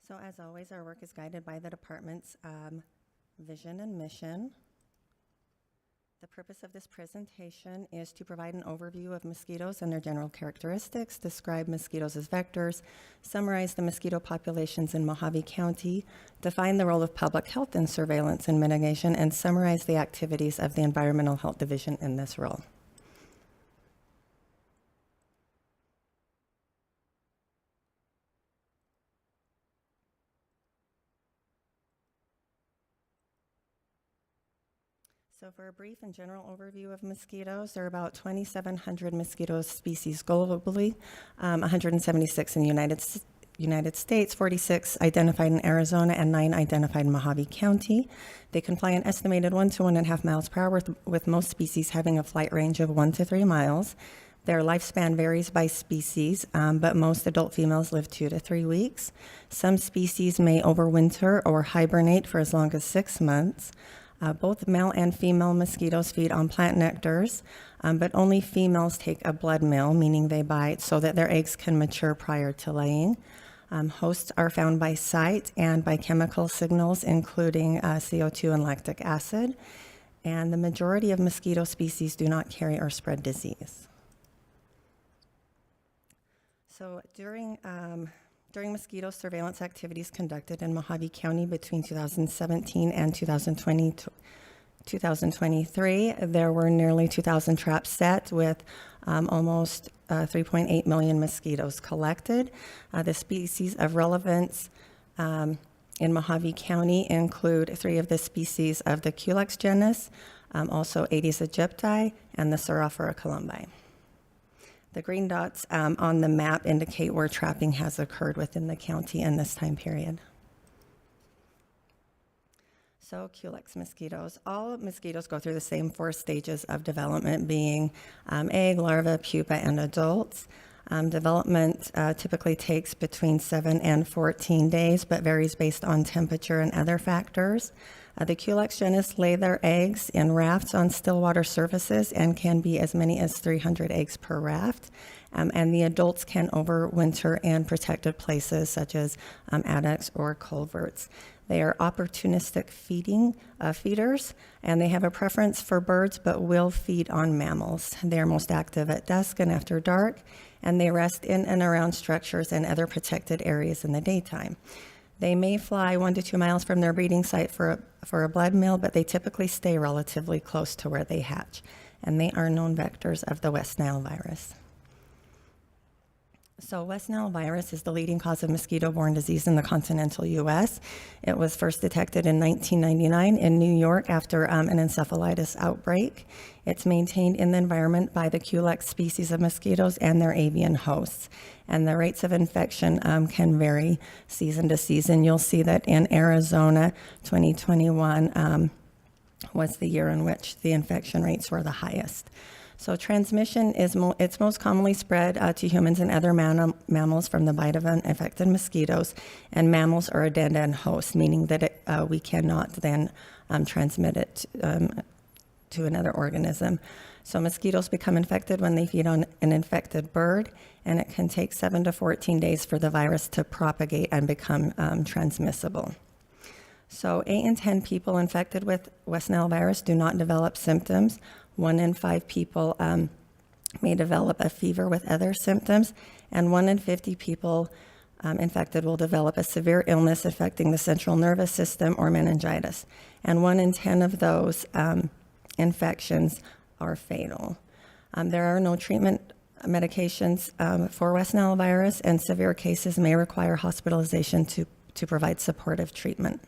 S10: So as always, our work is guided by the department's vision and mission. The purpose of this presentation is to provide an overview of mosquitoes and their general characteristics, describe mosquitoes as vectors, summarize the mosquito populations in Mojave County, define the role of public health in surveillance and mitigation, and summarize the activities of the Environmental Health Division in this role. So for a brief and general overview of mosquitoes, there are about 2,700 mosquito species globally, 176 in the United States, 46 identified in Arizona, and 9 identified in Mojave County. They can fly an estimated 1 to 1.5 miles per hour, with most species having a flight range of 1 to 3 miles. Their lifespan varies by species, but most adult females live 2 to 3 weeks. Some species may overwinter or hibernate for as long as 6 months. Both male and female mosquitoes feed on plant nectars, but only females take a blood meal, meaning they bite, so that their eggs can mature prior to laying. Hosts are found by sight and by chemical signals, including CO2 and lactic acid. And the majority of mosquito species do not carry or spread disease. So during mosquito surveillance activities conducted in Mojave County between 2017 and 2023, there were nearly 2,000 traps set with almost 3.8 million mosquitoes collected. The species of relevance in Mojave County include 3 of the species of the Culex genus, also Aedes aegypti, and the Saurophora columbi. The green dots on the map indicate where trapping has occurred within the county in this time period. So Culex mosquitoes. All mosquitoes go through the same 4 stages of development, being egg, larva, pupa, and adults. Development typically takes between 7 and 14 days, but varies based on temperature and other factors. The Culex genus lay their eggs in rafts on still water surfaces and can be as many as 300 eggs per raft. And the adults can overwinter in protected places such as attics or culverts. They are opportunistic feeders, and they have a preference for birds but will feed on mammals. They are most active at dusk and after dark, and they rest in and around structures and other protected areas in the daytime. They may fly 1 to 2 miles from their breeding site for a blood meal, but they typically stay relatively close to where they hatch, and they are known vectors of the West Nile virus. So West Nile virus is the leading cause of mosquito-borne disease in the continental U.S. It was first detected in 1999 in New York after an encephalitis outbreak. It's maintained in the environment by the Culex species of mosquitoes and their avian hosts. And the rates of infection can vary season to season. You'll see that in Arizona, 2021 was the year in which the infection rates were the highest. So transmission is it's most commonly spread to humans and other mammals from the bite of infected mosquitoes, and mammals are addendum hosts, meaning that we cannot then transmit it to another organism. So mosquitoes become infected when they feed on an infected bird, and it can take 7 to 14 days for the virus to propagate and become transmissible. So 8 in 10 people infected with West Nile virus do not develop symptoms. 1 in 5 people may develop a fever with other symptoms, and 1 in 50 people infected will develop a severe illness affecting the central nervous system or meningitis. And 1 in 10 of those infections are fatal. There are no treatment medications for West Nile virus, and severe cases may require hospitalization to provide supportive treatment.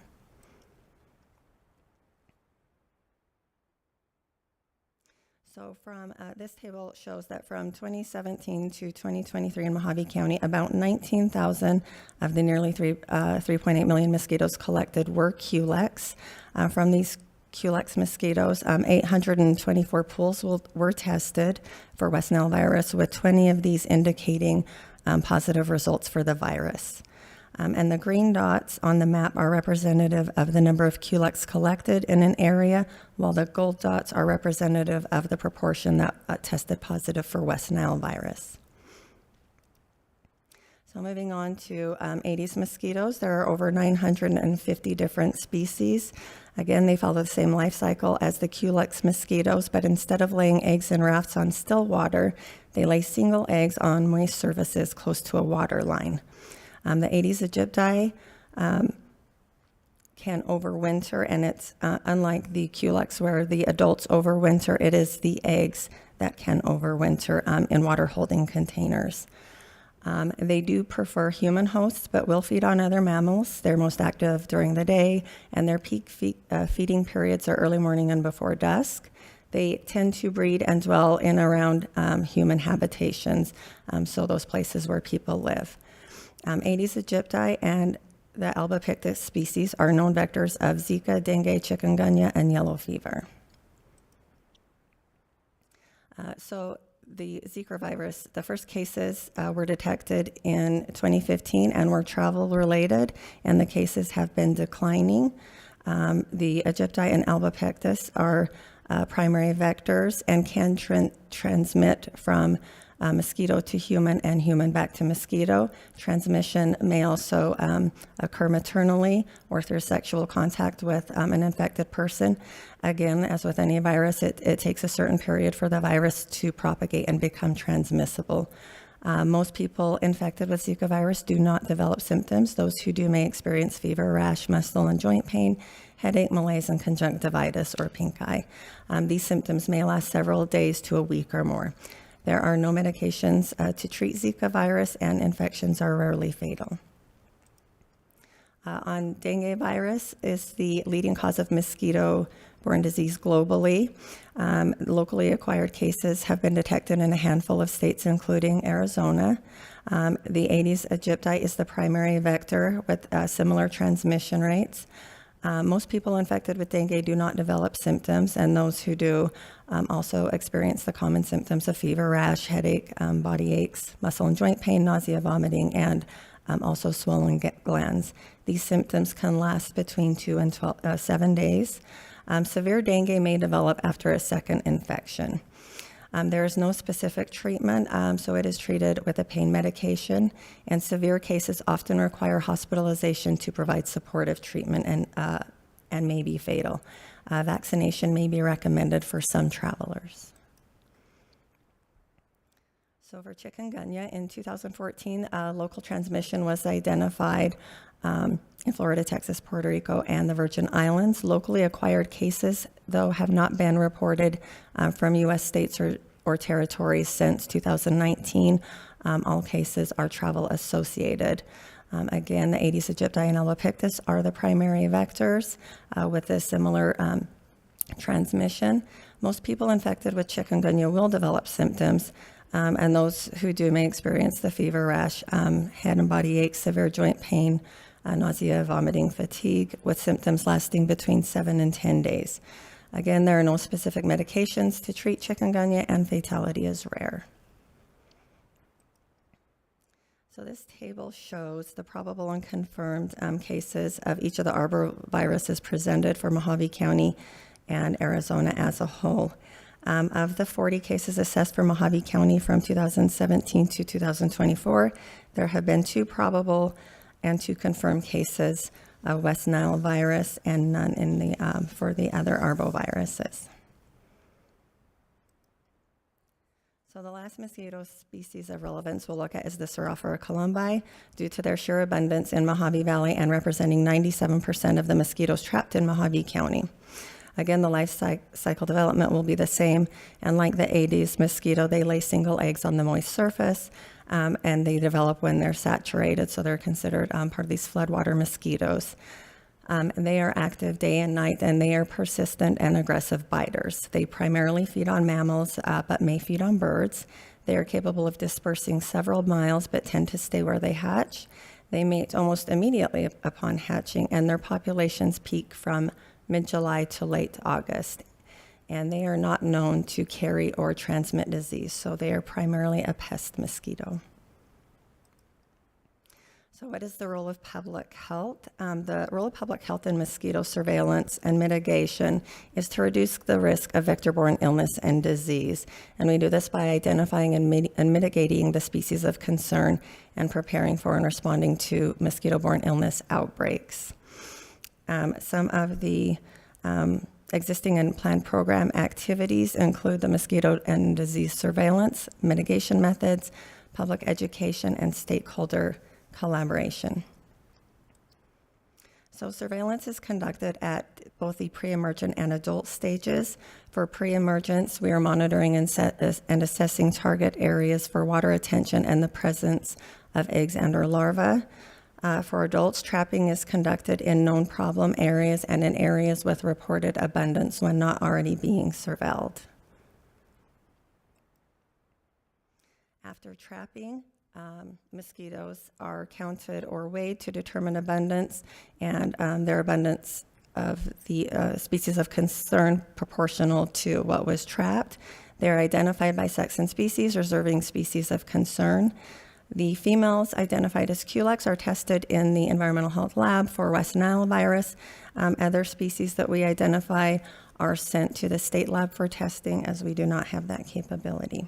S10: So from this table shows that from 2017 to 2023 in Mojave County, about 19,000 of the nearly 3.8 million mosquitoes collected were Culex. From these Culex mosquitoes, 824 pools were tested for West Nile virus, with 20 of these indicating positive results for the virus. And the green dots on the map are representative of the number of Culex collected in an area, while the gold dots are representative of the proportion that tested positive for West Nile virus. So moving on to Aedes mosquitoes, there are over 950 different species. Again, they follow the same life cycle as the Culex mosquitoes, but instead of laying eggs in rafts on still water, they lay single eggs on moist surfaces close to a water line. The Aedes aegypti can overwinter, and it's unlike the Culex where the adults overwinter, it is the eggs that can overwinter in water holding containers. They do prefer human hosts, but will feed on other mammals. They're most active during the day, and their peak feeding periods are early morning and before dusk. They tend to breed and dwell in around human habitations, so those places where people live. Aedes aegypti and the Albopictus species are known vectors of Zika, dengue, chikungunya, and yellow fever. So the Zika virus, the first cases were detected in 2015 and were travel related, and the cases have been declining. The aegypti and Albopictus are primary vectors and can transmit from mosquito to human and human back to mosquito. Transmission may also occur maternally or through sexual contact with an infected person. Again, as with any virus, it takes a certain period for the virus to propagate and become transmissible. Most people infected with Zika virus do not develop symptoms. Those who do may experience fever, rash, muscle and joint pain, headache, malaise, and conjunctivitis or pink eye. These symptoms may last several days to a week or more. There are no medications to treat Zika virus, and infections are rarely fatal. On dengue virus is the leading cause of mosquito-borne disease globally. Locally acquired cases have been detected in a handful of states, including Arizona. The Aedes aegypti is the primary vector with similar transmission rates. Most people infected with dengue do not develop symptoms, and those who do also experience the common symptoms of fever, rash, headache, body aches, muscle and joint pain, nausea, vomiting, and also swollen glands. These symptoms can last between 2 and 7 days. Severe dengue may develop after a second infection. There is no specific treatment, so it is treated with a pain medication, and severe cases often require hospitalization to provide supportive treatment and may be fatal. Vaccination may be recommended for some travelers. So for chikungunya, in 2014, local transmission was identified in Florida, Texas, Puerto Rico, and the Virgin Islands. Locally acquired cases, though, have not been reported from U.S. states or territories since 2019. All cases are travel associated. Again, the Aedes aegypti and albopictus are the primary vectors with a similar transmission. Most people infected with chikungunya will develop symptoms, and those who do may experience the fever, rash, head and body aches, severe joint pain, nausea, vomiting, fatigue, with symptoms lasting between 7 and 10 days. Again, there are no specific medications to treat chikungunya, and fatality is rare. So this table shows the probable and confirmed cases of each of the arboviruses presented for Mojave County and Arizona as a whole. Of the 40 cases assessed for Mojave County from 2017 to 2024, there have been 2 probable and 2 confirmed cases of West Nile virus, and none in the for the other arboviruses. So the last mosquito species of relevance we'll look at is the Saurophora columbi, due to their sheer abundance in Mojave Valley and representing 97% of the mosquitoes trapped in Mojave County. Again, the life cycle development will be the same, and like the Aedes mosquito, they lay single eggs on the moist surface, and they develop when they're saturated, so they're considered part of these floodwater mosquitoes. They are active day and night, and they are persistent and aggressive biters. They primarily feed on mammals, but may feed on birds. They are capable of dispersing several miles, but tend to stay where they hatch. They mate almost immediately upon hatching, and their populations peak from mid-July to late August. And they are not known to carry or transmit disease, so they are primarily a pest mosquito. So what is the role of public health? The role of public health in mosquito surveillance and mitigation is to reduce the risk of vector-borne illness and disease. And we do this by identifying and mitigating the species of concern and preparing for and responding to mosquito-borne illness outbreaks. Some of the existing and planned program activities include the mosquito and disease surveillance, mitigation methods, public education, and stakeholder collaboration. So surveillance is conducted at both the pre-emergent and adult stages. For pre-emergence, we are monitoring and assessing target areas for water retention and the presence of eggs and/or larvae. For adults, trapping is conducted in known problem areas and in areas with reported abundance when not already being surveilled. After trapping, mosquitoes are counted or weighed to determine abundance, and their abundance of the species of concern proportional to what was trapped. They're identified by sex and species, reserving species of concern. The females identified as Culex are tested in the Environmental Health Lab for West Nile virus. Other species that we identify are sent to the state lab for testing, as we do not have that capability.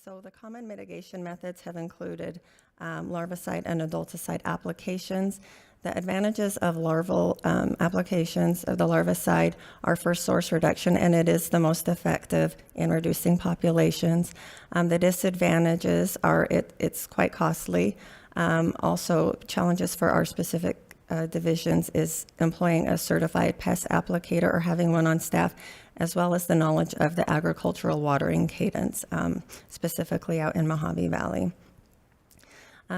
S10: So the common mitigation methods have included larvicide and adulticide applications. The advantages of larval applications of the larvicide are first source reduction, and it is the most effective in reducing populations. The disadvantages are it's quite costly. Also, challenges for our specific divisions is employing a certified pest applicator or having one on staff, as well as the knowledge of the agricultural watering cadence, specifically out in Mojave Valley.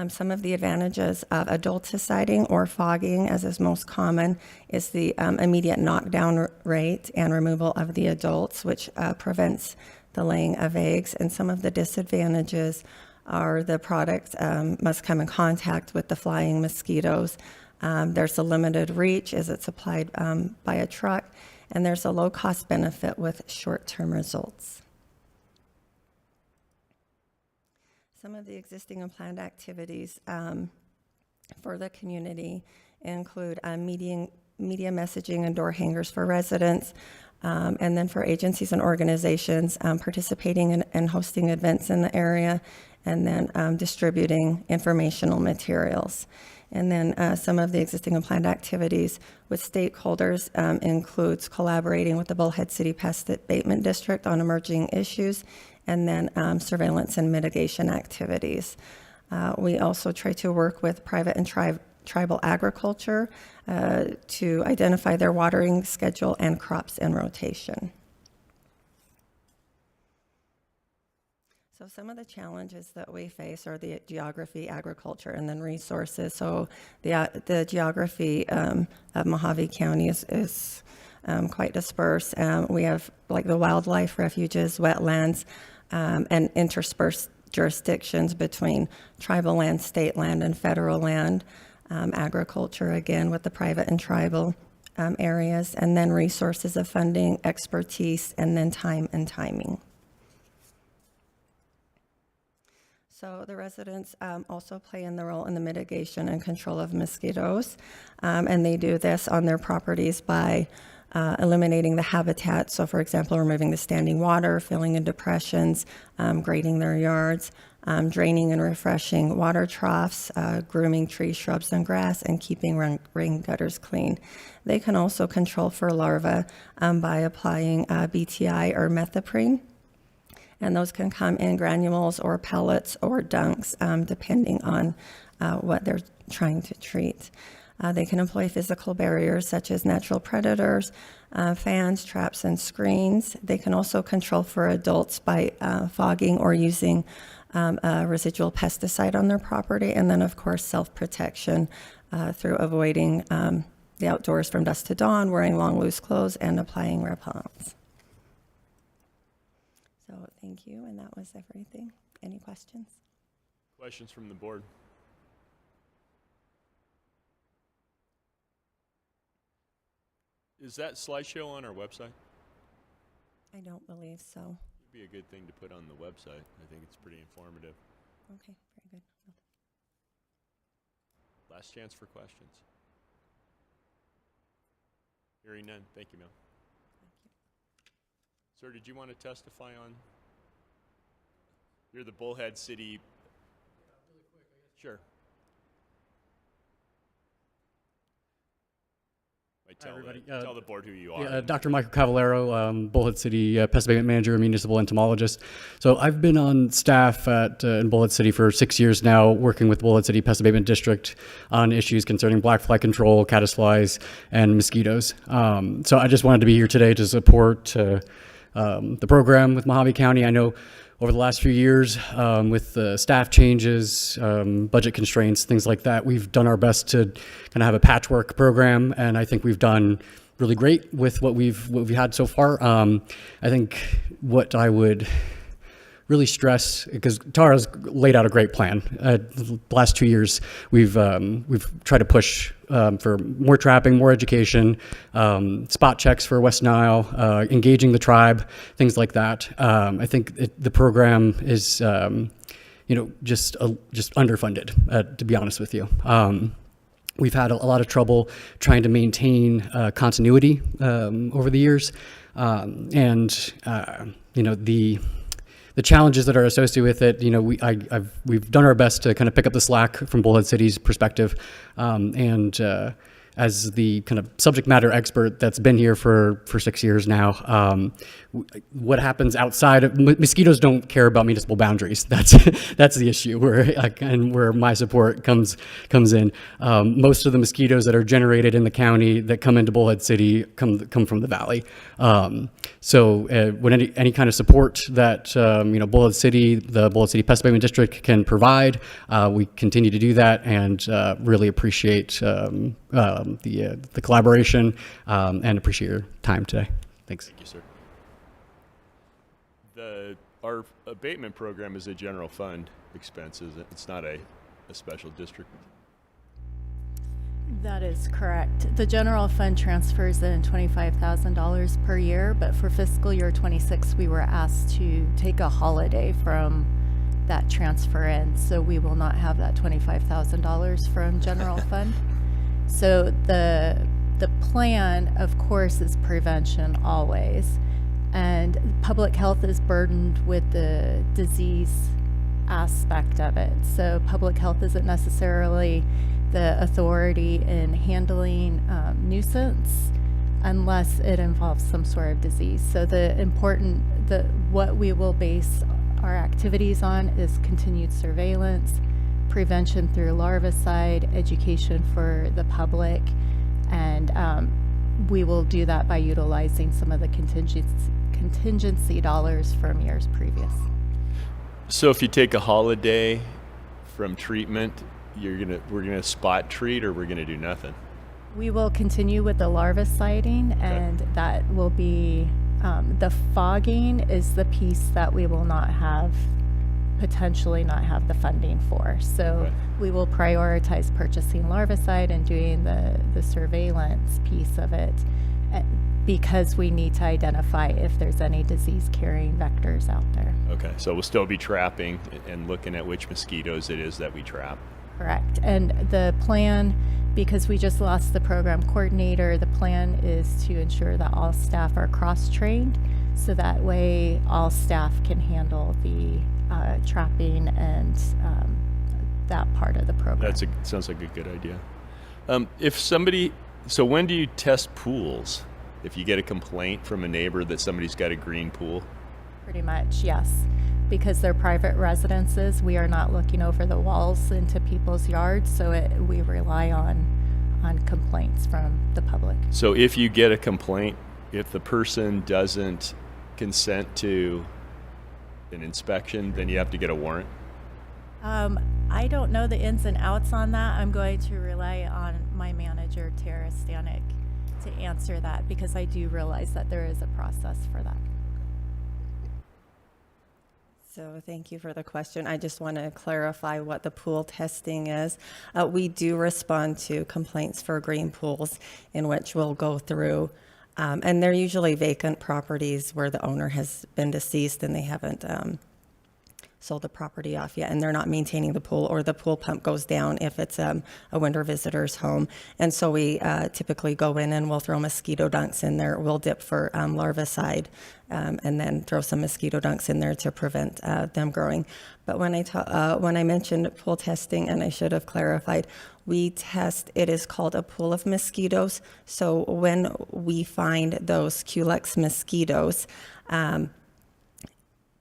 S10: Some of the advantages of adulticiding or fogging, as is most common, is the immediate knockdown rate and removal of the adults, which prevents the laying of eggs. And some of the disadvantages are the product must come in contact with the flying mosquitoes. There's a limited reach as it's applied by a truck, and there's a low cost benefit with short-term results. Some of the existing and planned activities for the community include media messaging and door hangers for residents, and then for agencies and organizations participating in and hosting events in the area, and then distributing informational materials. And then some of the existing and planned activities with stakeholders includes collaborating with the Bullhead City Pest Abatement District on emerging issues, and then surveillance and mitigation activities. We also try to work with private and tribal agriculture to identify their watering schedule and crops in rotation. So some of the challenges that we face are the geography, agriculture, and then resources. So the geography of Mojave County is quite dispersed. We have like the wildlife refuges, wetlands, and interspersed jurisdictions between tribal land, state land, and federal land. Agriculture, again, with the private and tribal areas, and then resources of funding, expertise, and then time and timing. So the residents also play in the role in the mitigation and control of mosquitoes, and they do this on their properties by eliminating the habitat. So, for example, removing the standing water, filling in depressions, grading their yards, draining and refreshing water troughs, grooming trees, shrubs, and grass, and keeping rain gutters clean. They can also control for larvae by applying BTI or methoprene. And those can come in granules or pellets or dunks, depending on what they're trying to treat. They can employ physical barriers such as natural predators, fans, traps, and screens. They can also control for adults by fogging or using a residual pesticide on their property. And then, of course, self-protection through avoiding the outdoors from dusk to dawn, wearing long, loose clothes, and applying repellents. So thank you, and that was everything. Any questions?
S4: Questions from the board? Is that slideshow on our website?
S10: I don't believe so.
S4: It'd be a good thing to put on the website. I think it's pretty informative.
S10: Okay, very good.
S4: Last chance for questions. Hearing none. Thank you, Mel. Sir, did you want to testify on? You're the Bullhead City. Yeah, really quick, I guess. Sure. Tell the board who you are.
S11: Yeah, Dr. Michael Cavallero, Bullhead City Pest Abatement Manager, Municipal Entomologist. So I've been on staff in Bullhead City for 6 years now, working with Bullhead City Pest Abatement District on issues concerning black fly control, caddisflies, and mosquitoes. So I just wanted to be here today to support the program with Mojave County. I know over the last few years, with staff changes, budget constraints, things like that, we've done our best to kind of have a patchwork program, and I think we've done really great with what we've had so far. I think what I would really stress, because Tara's laid out a great plan. The last 2 years, we've tried to push for more trapping, more education, spot checks for West Nile, engaging the tribe, things like that. I think the program is, just underfunded, to be honest with you. We've had a lot of trouble trying to maintain continuity over the years, the challenges that are associated with it. We've done our best to kind of pick up the slack from Bullhead City's perspective, as the kind of subject matter expert that's been here for 6 years now, what happens outside of mosquitoes don't care about municipal boundaries. That's the issue where my support comes in. Most of the mosquitoes that are generated in the county that come into Bullhead City come from the valley. So when any kind of support that Bullhead City, the Bullhead City Pest Abatement District can provide, we continue to do that, and really appreciate the collaboration and appreciate your time today. Thanks.
S4: Thank you, sir. Our abatement program is a general fund expense, isn't it? It's not a special district.
S12: That is correct. The general fund transfers in $25,000 per year, but for fiscal year 26, we were asked to take a holiday from that transfer in, so we will not have that $25,000 from general fund. So the plan, of course, is prevention always, and public health is burdened with the disease aspect of it. So public health isn't necessarily the authority in handling nuisance unless it involves some sort of disease. So what we will base our activities on is continued surveillance, prevention through larvicide, education for the public, and we will do that by utilizing some of the contingency dollars from years previous.
S4: So if you take a holiday from treatment, we're gonna spot treat, or we're gonna do nothing?
S12: We will continue with the larviciding, and that will be the fogging is the piece that we will potentially not have the funding for. So we will prioritize purchasing larvicide and doing the surveillance piece of it, because we need to identify if there's any disease carrying vectors out there.
S4: Okay, so we'll still be trapping and looking at which mosquitoes it is that we trap.
S12: Correct. And the plan, because we just lost the program coordinator, the plan is to ensure that all staff are cross-trained, so that way all staff can handle the trapping and that part of the program.
S4: Sounds like a good idea. So when do you test pools? If you get a complaint from a neighbor that somebody's got a green pool?
S12: Pretty much, yes. Because they're private residences, we are not looking over the walls into people's yards, so we rely on complaints from the public.
S4: So if you get a complaint, if the person doesn't consent to an inspection, then you have to get a warrant?
S12: I don't know the ins and outs on that. I'm going to rely on my manager, Tara Stanek, to answer that, because I do realize that there is a process for that.
S10: So thank you for the question. I just want to clarify what the pool testing is. We do respond to complaints for green pools, in which we'll go through, and they're usually vacant properties where the owner has been deceased and they haven't sold the property off yet, and they're not maintaining the pool, or the pool pump goes down if it's a winter visitor's home. And so we typically go in and we'll throw mosquito dunks in there. We'll dip for larvicide, and then throw some mosquito dunks in there to prevent them growing. But when I mentioned pool testing, and I should have clarified, we test, it is called a pool of mosquitoes. So when we find those Culex mosquitoes,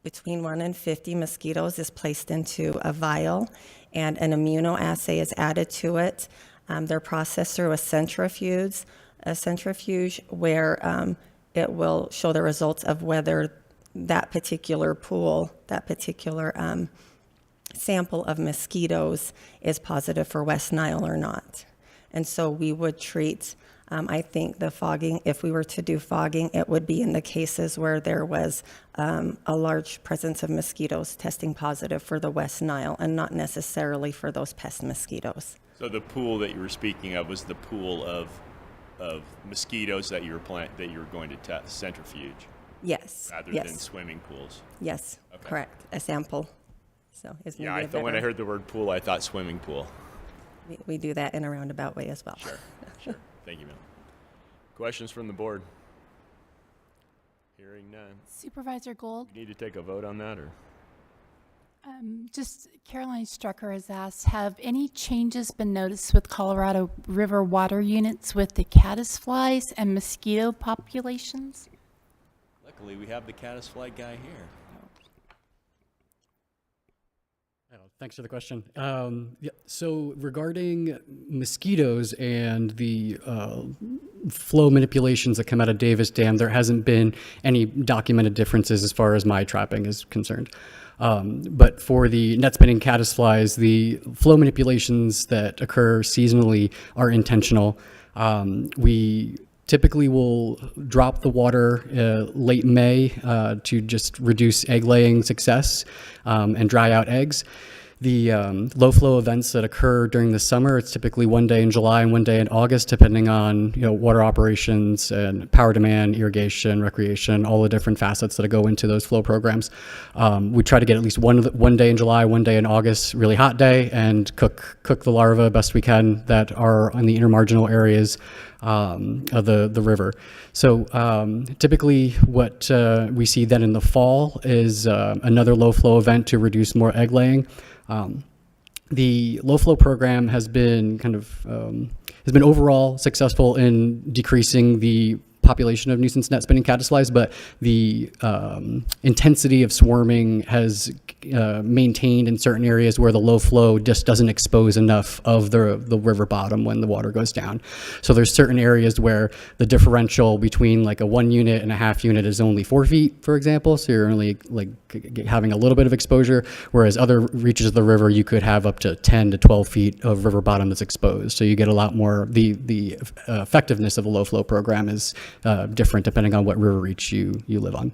S10: between 1 and 50 mosquitoes is placed into a vial, and an immunoassay is added to it. They're processed through a centrifuge where it will show the results of whether that particular pool, that particular sample of mosquitoes is positive for West Nile or not. And so we would treat, I think the fogging, if we were to do fogging, it would be in the cases where there was a large presence of mosquitoes testing positive for the West Nile, and not necessarily for those pest mosquitoes.
S4: So the pool that you were speaking of was the pool of mosquitoes that you were going to test, centrifuge?
S10: Yes.
S4: Rather
S10: yes.
S4: than swimming pools?
S10: Yes,
S4: okay.
S10: Correct. A sample. So
S4: yeah, I thought when I heard the word pool, I thought swimming pool.
S10: We do that in a roundabout way as well.
S4: Sure, sure. Thank you, ma'am. Questions from the board? Hearing none.
S1: Supervisor Gold?
S4: You need to take a vote on that, or?
S1: Just Caroline Strucker has asked, have any changes been noticed with Colorado River water units with the caddisflies and mosquito populations?
S4: Luckily, we have the caddisfly guy here.
S11: Thanks for the question. Yeah, so regarding mosquitoes and the flow manipulations that come out of Davis Dam, there hasn't been any documented differences as far as my trapping is concerned. But for the net spinning caddisflies, the flow manipulations that occur seasonally are intentional. We typically will drop the water late May to just reduce egg laying success and dry out eggs. The low flow events that occur during the summer, it's typically one day in July and one day in August, depending on water operations and power demand, irrigation, recreation, all the different facets that go into those flow programs. We try to get at least one day in July, one day in August, really hot day, and cook the larvae best we can that are on the intermarginal areas of the river. So typically what we see then in the fall is another low flow event to reduce more egg laying. The low flow program has been has been overall successful in decreasing the population of nuisance net spinning caddisflies, but the intensity of swarming has maintained in certain areas where the low flow just doesn't expose enough of the river bottom when the water goes down. So there's certain areas where the differential between like a 1 unit and a half unit is only 4 feet, for example. So you're only like having a little bit of exposure, whereas other reaches of the river you could have up to 10 to 12 feet of river bottom that's exposed. So you get a lot more. The effectiveness of a low flow program is different depending on what river reach you live on.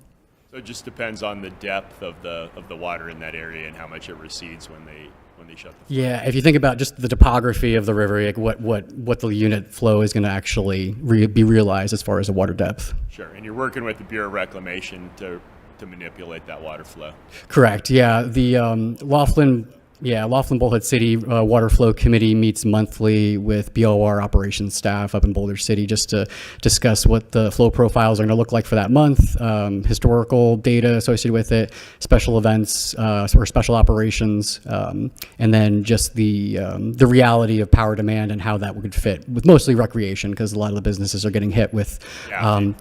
S4: So it just depends on the depth of the water in that area and how much it recedes when they shut the flow.
S11: Yeah, if you think about just the topography of the river, like what the unit flow is going to actually be realized as far as the water depth.
S4: Sure, and you're working with the Bureau of Reclamation to manipulate that water flow.
S11: Correct. Yeah, the Laughlin Bullhead City Water Flow Committee meets monthly with BOR operations staff up in Boulder City just to discuss what the flow profiles are going to look like for that month, historical data associated with it, special events or special operations, and then just the reality of power demand and how that would fit with mostly recreation, because a lot of the businesses are getting hit with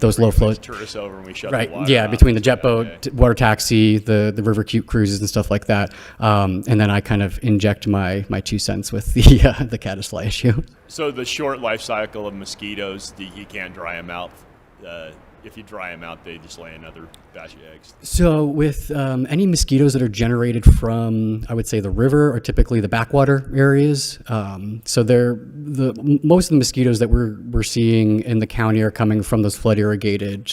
S11: those low flows.
S4: Tourists over and we shut
S11: Right.
S4: the water
S11: Yeah,
S4: off.
S11: between the jet boat, water taxi, the river cute cruises and stuff like that, and then I kind of inject my 2 cents with the caddisfly issue.
S4: So the short life cycle of mosquitoes, you can't dry them out. If you dry them out, they just lay another batch of eggs.
S11: So with any mosquitoes that are generated from, I would say, the river are typically the backwater areas. So most of the mosquitoes that we're seeing in the county are coming from those flood irrigated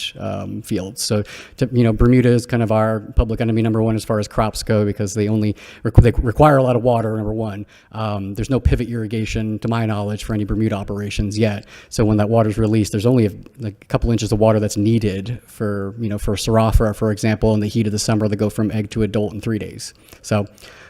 S11: fields. So Bermuda is kind of our public enemy number one as far as crops go, because they require a lot of water. Number one, there's no pivot irrigation to my knowledge for any Bermuda operations yet. So when that water is released, there's only a couple inches of water that's needed for Seraphora, for example, in the heat of the summer, they go from egg to adult in 3 days. So,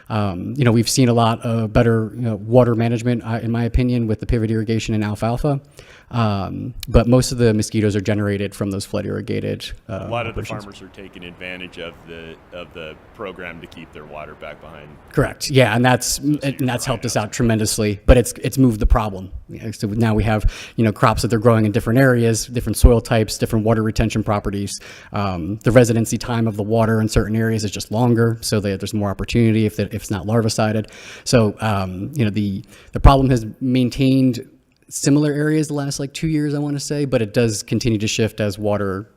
S11: we've seen a lot of better water management, in my opinion, with the pivot irrigation and alfalfa. But most of the mosquitoes are generated from those flood irrigated.
S4: A lot of the
S11: operations.
S4: farmers are taking advantage of the program to keep their water back behind.
S11: Correct. Yeah, and that's helped us out tremendously. But it's moved the problem. So now we have crops that they're growing in different areas, different soil types, different water retention properties. The residency time of the water in certain areas is just longer, so there's more opportunity if it's not larvicided. So the problem has maintained similar areas the last 2 years, I want to say, but it does continue to shift as water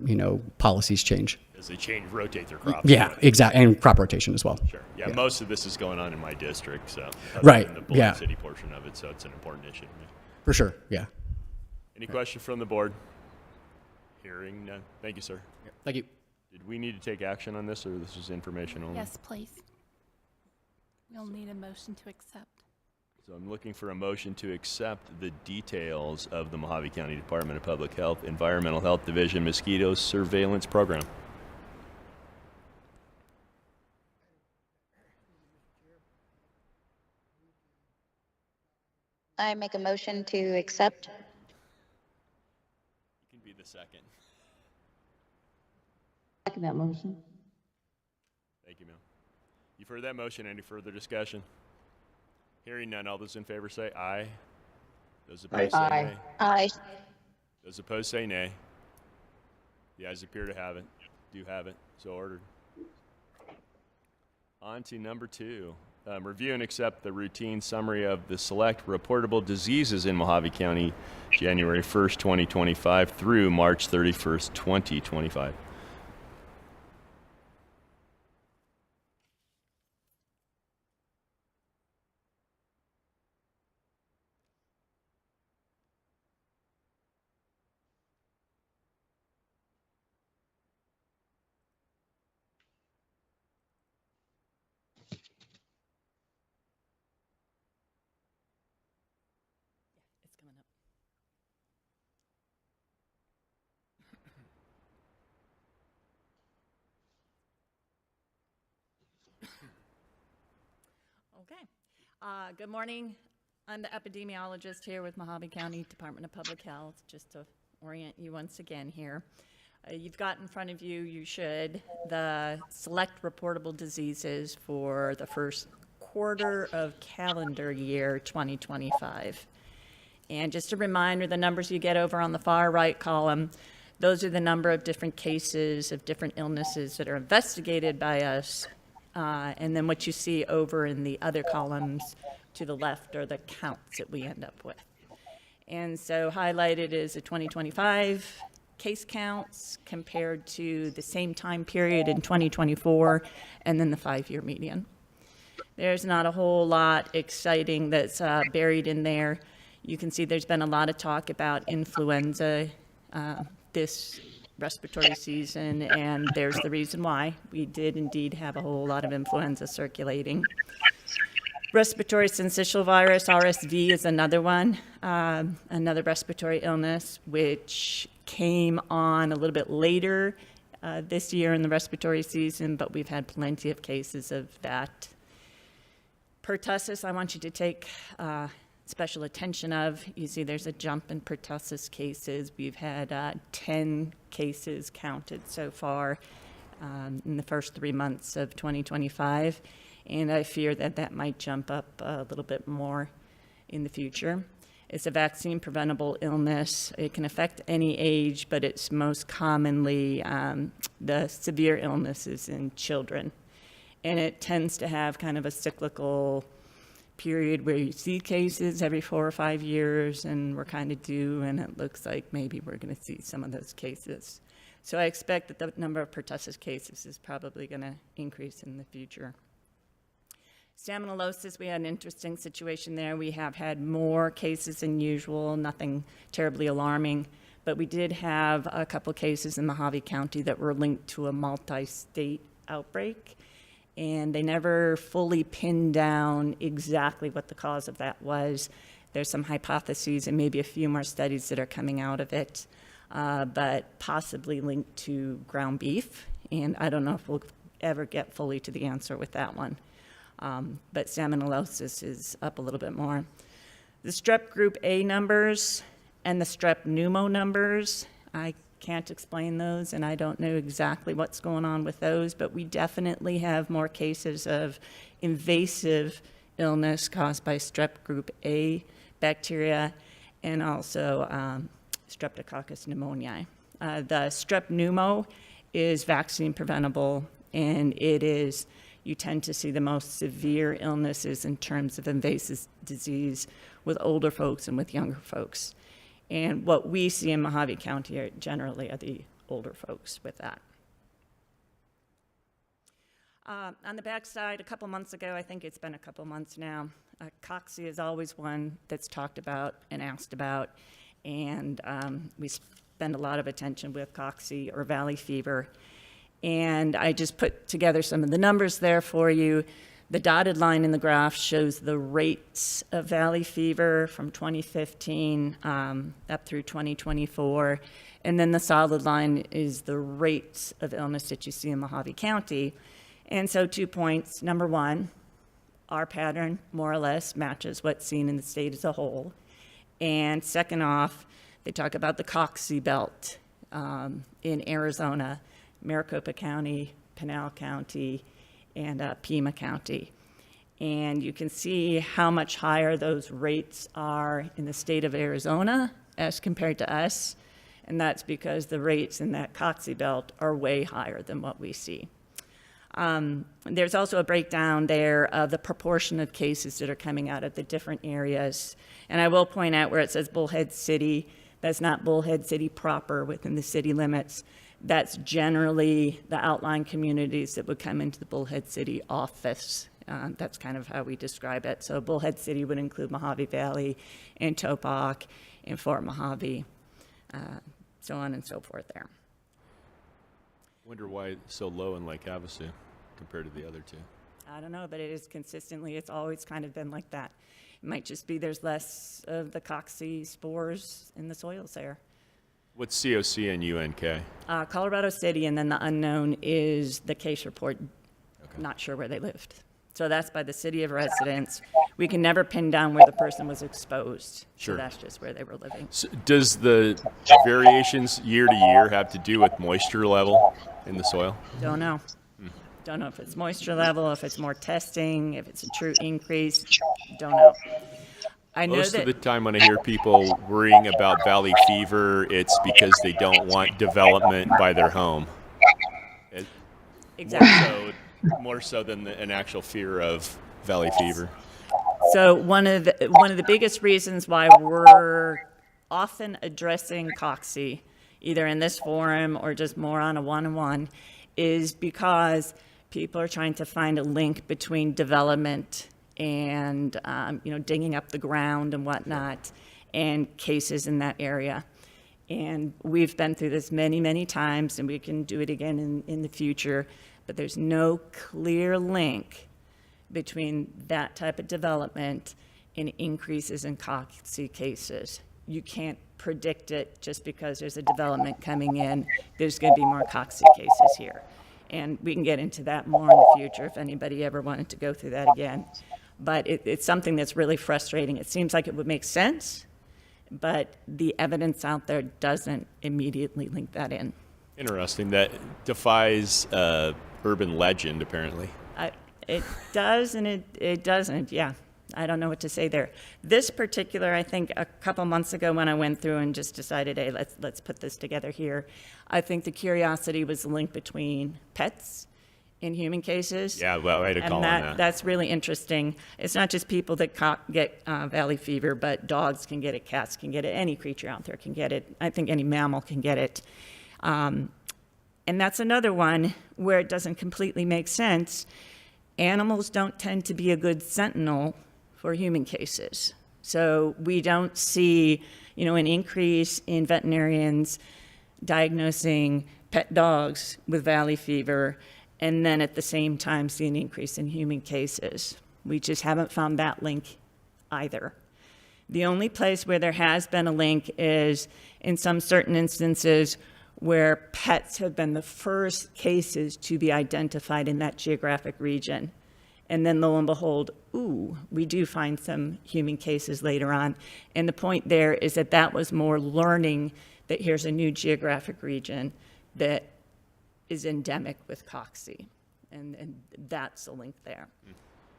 S11: policies change.
S4: As they rotate their crops.
S11: Yeah, exactly, and crop rotation as well.
S4: Sure. Yeah, most of this is going on in my district, so
S11: Right,
S4: in the Boulder
S11: yeah.
S4: City portion of it, so it's an important issue to me.
S11: For sure. Yeah.
S4: Any question from the board? Hearing none. Thank you, sir.
S11: Thank you.
S4: Did we need to take action on this, or this is information only?
S1: Yes, please. You'll need a motion to accept.
S4: So I'm looking for a motion to accept the details of the Mojave County Department of Public Health Environmental Health Division Mosquito Surveillance Program.
S3: I make a motion to accept.
S4: You can be the second.
S8: Second that motion.
S4: Thank you, ma'am. You've heard that motion. Any further discussion? Hearing none. All those in favor say aye. Those opposed say
S8: Aye.
S4: nay.
S3: Aye.
S4: Those opposed say nay. The ayes appear to have it. Do have it. So ordered. On to number 2. Review and accept the routine summary of the select reportable diseases in Mojave County, January 1st, 2025 through March 31st, 2025.
S12: It's coming up. Okay. Good morning. I'm the epidemiologist here with Mojave County Department of Public Health, just to orient you once again here. You've got in front of you, you should, the select reportable diseases for the first quarter of calendar year 2025. And just a reminder, the numbers you get over on the far right column, those are the number of different cases of different illnesses that are investigated by us. And then what you see over in the other columns to the left are the counts that we end up with. And so highlighted is the 2025 case counts compared to the same time period in 2024, and then the 5-year median. There's not a whole lot exciting that's buried in there. You can see there's been a lot of talk about influenza this respiratory season, and there's the reason why. We did indeed have a whole lot of influenza circulating. Respiratory syncytial virus, RSV, is another one, another respiratory illness, which came on a little bit later this year in the respiratory season, but we've had plenty of cases of that. Pertussis, I want you to take special attention of. You see there's a jump in pertussis cases. We've had 10 cases counted so far in the first 3 months of 2025, and I fear that that might jump up a little bit more in the future. It's a vaccine preventable illness. It can affect any age, but it's most commonly the severe illnesses in children. And it tends to have kind of a cyclical period where you see cases every 4 or 5 years, and we're kind of due, and it looks like maybe we're going to see some of those cases. So I expect that the number of pertussis cases is probably going to increase in the future. Salmonellosis, we had an interesting situation there. We have had more cases than usual, nothing terribly alarming, but we did have a couple cases in Mojave County that were linked to a multi-state outbreak, and they never fully pinned down exactly what the cause of that was. There's some hypotheses and maybe a few more studies that are coming out of it, but possibly linked to ground beef, and I don't know if we'll ever get fully to the answer with that one. But salmonellosis is up a little bit more. The strep group A numbers and the strep pneumo numbers, I can't explain those, and I don't know exactly what's going on with those, but we definitely have more cases of invasive illness caused by strep group A bacteria and also Streptococcus pneumoniae. The strep pneumo is vaccine preventable, and it is, you tend to see the most severe illnesses in terms of invasive disease with older folks and with younger folks. And what we see in Mojave County are generally are the older folks with that. On the backside, a couple months ago, I think it's been a couple months now, cocci is always one that's talked about and asked about, and we spend a lot of attention with cocci or valley fever. And I just put together some of the numbers there for you. The dotted line in the graph shows the rates of valley fever from 2015 up through 2024. And then the solid line is the rates of illness that you see in Mojave County. And so 2 points. Number one, our pattern more or less matches what's seen in the state as a whole. And second off, they talk about the cocci belt in Arizona, Maricopa County, Pinal County,
S13: and Pima County. And you can see how much higher those rates are in the state of Arizona as compared to us. And that's because the rates in that Coxie belt are way higher than what we see. There's also a breakdown there of the proportion of cases that are coming out of the different areas. And I will point out where it says Bullhead City, that's not Bullhead City proper within the city limits. That's generally the outlying communities that would come into the Bullhead City office. That's kind of how we describe it. So Bullhead City would include Mojave Valley and Topok and Fort Mojave, so on and so forth there.
S4: Wonder why it's so low in Lake Havasu compared to the other two.
S13: I don't know, but it is consistently, it's always kind of been like that. It might just be there's less of the Coxie spores in the soils there.
S4: What's COC and UNK?
S13: Colorado City, and then the unknown is the case report.
S4: Okay.
S13: Not sure where they lived. So that's by the city of residence. We can never pin down where the person was exposed.
S4: Sure.
S13: So that's just where they were living.
S4: So does the variations year to year have to do with moisture level in the soil?
S13: Don't know. Don't know if it's moisture level, if it's more testing, if it's a true increase. Don't know. I know
S4: Most
S13: that
S4: of the time when I hear people worrying about valley fever, it's because they don't want development by their home.
S13: Exactly.
S4: More so than an actual fear of valley fever.
S13: So one of the biggest reasons why we're often addressing Coxie, either in this forum or just more on a one-on-one, is because people are trying to find a link between development and digging up the ground and whatnot, and cases in that area. And we've been through this many, many times, and we can do it again in the future, but there's no clear link between that type of development and increases in Coxie cases. You can't predict it just because there's a development coming in. There's going to be more Coxie cases here. And we can get into that more in the future if anybody ever wanted to go through that again. But it's something that's really frustrating. It seems like it would make sense, but the evidence out there doesn't immediately link that in.
S4: Interesting. That defies urban legend, apparently.
S13: It does and it doesn't, yeah. I don't know what to say there. This particular, I think a couple months ago when I went through and just decided, hey, let's put this together here, I think the curiosity was the link between pets and human cases.
S4: Yeah, well, way to call on that.
S13: That's really interesting. It's not just people that get valley fever, but dogs can get it, cats can get it, any creature out there can get it. I think any mammal can get it. And that's another one where it doesn't completely make sense. Animals don't tend to be a good sentinel for human cases. So we don't see, an increase in veterinarians diagnosing pet dogs with valley fever, and then at the same time see an increase in human cases. We just haven't found that link either. The only place where there has been a link is in some certain instances where pets have been the first cases to be identified in that geographic region. And then lo and behold, we do find some human cases later on. And the point there is that was more learning that here's a new geographic region that is endemic with Coxie. And that's the link there.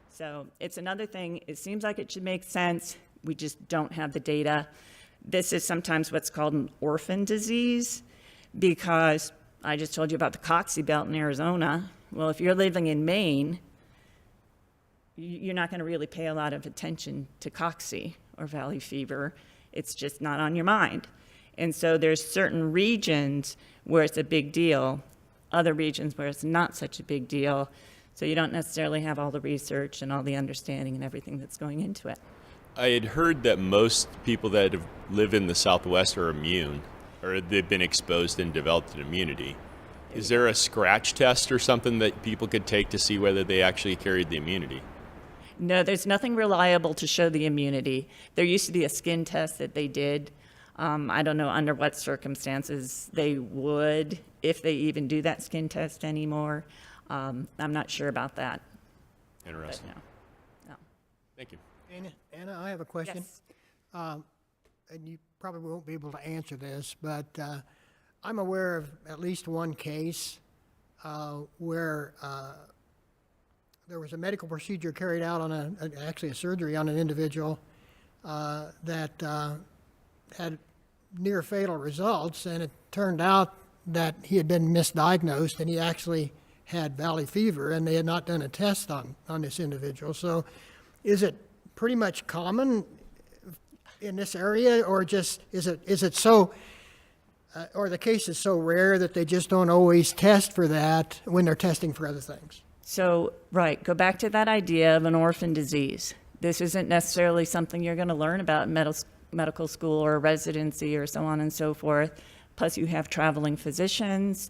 S13: So it's another thing. It seems like it should make sense. We just don't have the data. This is sometimes what's called an orphan disease, because I just told you about the Coxie belt in Arizona. Well, if you're living in Maine, you're not going to really pay a lot of attention to Coxie or valley fever. It's just not on your mind. And so there's certain regions where it's a big deal, other regions where it's not such a big deal. So you don't necessarily have all the research and all the understanding and everything that's going into it.
S4: I had heard that most people that live in the Southwest are immune, or they've been exposed and developed an immunity. Is there a scratch test or something that people could take to see whether they actually carried the immunity?
S13: No, there's nothing reliable to show the immunity. There used to be a skin test that they did. I don't know under what circumstances they would, if they even do that skin test anymore. I'm not sure about that.
S4: Interesting.
S13: No.
S4: Thank you.
S14: Anna, I have a question.
S13: Yes.
S14: And you probably won't be able to answer this, but I'm aware of at least one case where there was a medical procedure carried out on actually a surgery on an individual that had near fatal results, and it turned out that he had been misdiagnosed and he actually had valley fever, and they had not done a test on this individual. So is it pretty much common in this area, or just is it so or the case is so rare that they just don't always test for that when they're testing for other things?
S13: So, right, go back to that idea of an orphan disease. This isn't necessarily something you're going to learn about in medical school or residency or so on and so forth. Plus, you have traveling physicians.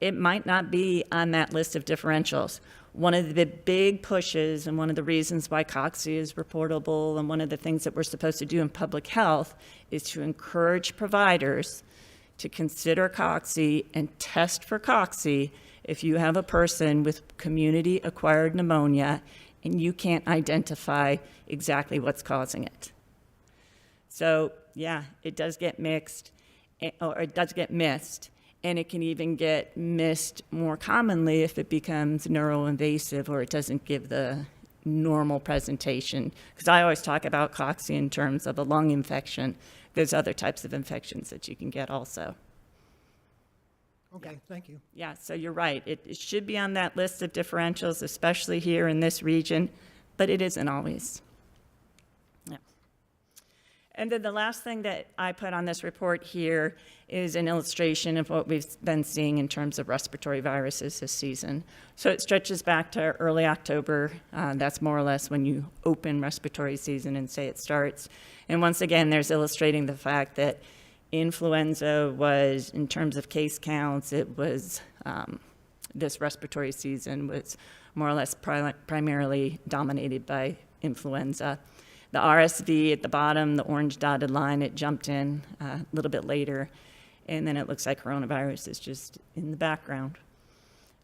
S13: It might not be on that list of differentials. One of the big pushes and one of the reasons why COXI is reportable and one of the things that we're supposed to do in public health is to encourage providers to consider COXI and test for COXI if you have a person with community-acquired pneumonia and you can't identify exactly what's causing it. So, yeah, it does get mixed, or it does get missed, and it can even get missed more commonly if it becomes neuroinvasive or it doesn't give the normal presentation. Because I always talk about COXI in terms of a lung infection. There's other types of infections that you can get also.
S14: Okay, thank you.
S13: Yeah, so you're right. It should be on that list of differentials, especially here in this region, but it isn't always. Yeah. And then the last thing that I put on this report here is an illustration of what we've been seeing in terms of respiratory viruses this season. So it stretches back to early October. That's more or less when you open respiratory season and say it starts. And once again, there's illustrating the fact that influenza was, in terms of case counts, it was, this respiratory season was more or less primarily dominated by influenza. The RSV at the bottom, the orange dotted line, it jumped in a little bit later, and then it looks like coronavirus is just in the background.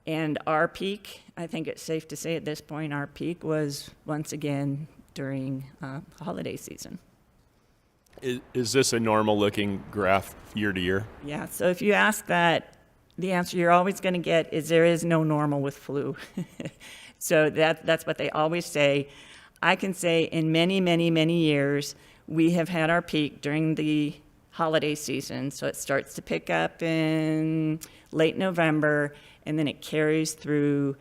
S13: And our peak, I think it's safe to say at this point, our peak was once again during holiday season.
S4: Is this a normal looking graph year to year?
S13: Yeah, so if you ask that, the answer you're always going to get is there is no normal with flu. So that's what they always say. I can say in many, many, many years, we have had our peak during the holiday season. So it starts to pick up in late November, and then it carries through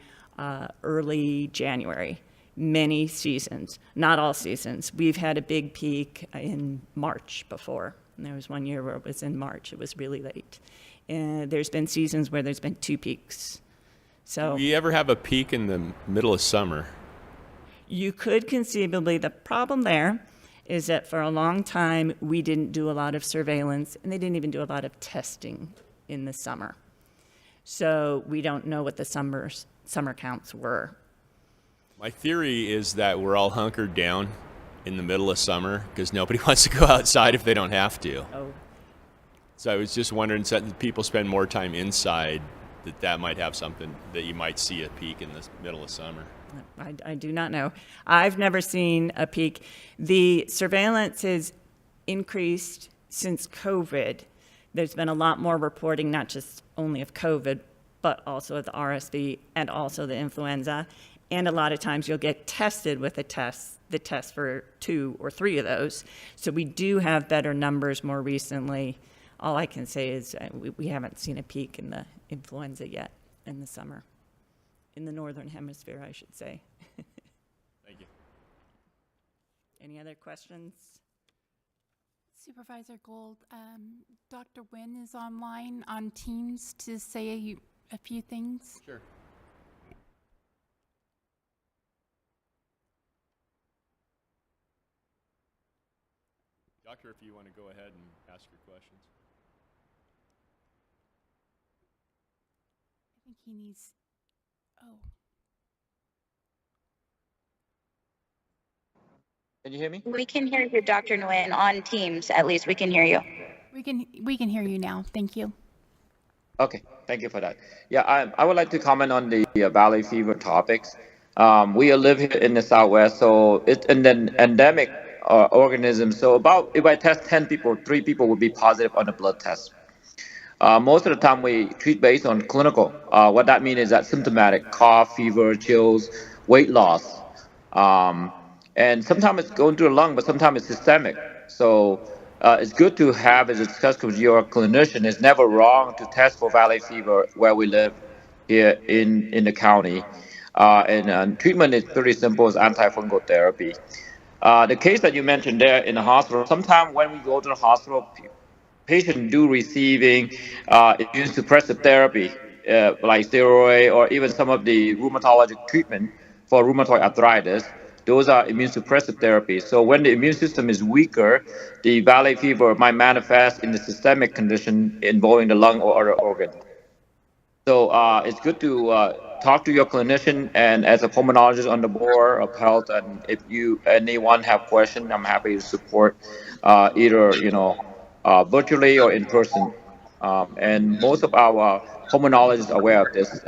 S13: early January. Many seasons, not all seasons. We've had a big peak in March before. And there was one year where it was in March. It was really late. And there's been seasons where there's been 2 peaks. So
S4: do we ever have a peak in the middle of summer?
S13: You could conceivably. The problem there is that for a long time, we didn't do a lot of surveillance, and they didn't even do a lot of testing in the summer. So we don't know what the summer counts were.
S4: My theory is that we're all hunkered down in the middle of summer because nobody wants to go outside if they don't have to.
S13: Oh.
S4: So I was just wondering, since people spend more time inside, that might have something, that you might see a peak in the middle of summer.
S13: I do not know. I've never seen a peak. The surveillance has increased since COVID. There's been a lot more reporting, not just only of COVID, but also of the RSV and also the influenza. And a lot of times you'll get tested with the test for 2 or 3 of those. So we do have better numbers more recently. All I can say is we haven't seen a peak in the influenza yet in the summer. In the northern hemisphere, I should say.
S4: Thank you.
S13: Any other questions?
S1: Supervisor Gold, Dr. Nguyen is online on Teams to say a few things.
S4: Sure. Doctor, if you want to go ahead and ask your questions.
S1: I think he needs, oh.
S2: Can you hear me?
S3: We can hear you, Dr. Nguyen, on Teams. At least we can hear you.
S1: We can hear you now. Thank you.
S2: Okay, thank you for that. Yeah, I would like to comment on the valley fever topics. We live here in the Southwest, so it's an endemic organism. So if I test 10 people, 3 people would be positive on a blood test. Most of the time we treat based on clinical. What that means is that symptomatic cough, fever, chills, weight loss. And sometimes it's going to the lung, but sometimes it's systemic. So it's good to have a discussion with your clinician. It's never wrong to test for valley fever where we live here in the county. And treatment is pretty simple, it's antifungal therapy. The case that you mentioned there in the hospital, sometimes when we go to the hospital, patients do receiving immune suppressive therapy, like steroid or even some of the rheumatologic treatment for rheumatoid arthritis. Those are immune suppressive therapies. So when the immune system is weaker, the valley fever might manifest in the systemic condition involving the lung or other organ. So it's good to talk to your clinician, and as a pulmonologist on the board of health, and if anyone have questions, I'm happy to support either virtually or in person. And most of our pulmonologists are aware of this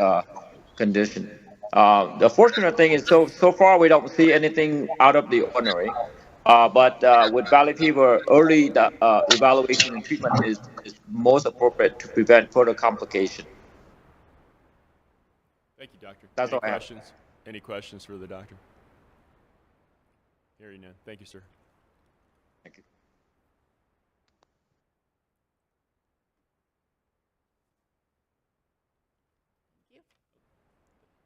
S2: condition. The fortunate thing is so far we don't see anything out of the ordinary. But with valley fever, early evaluation and treatment is most appropriate to prevent further complication.
S4: Thank you, Doctor.
S2: That's
S4: Any
S2: all I have.
S4: questions? Any questions for the doctor? Hearing none. Thank you, sir.
S2: Thank you.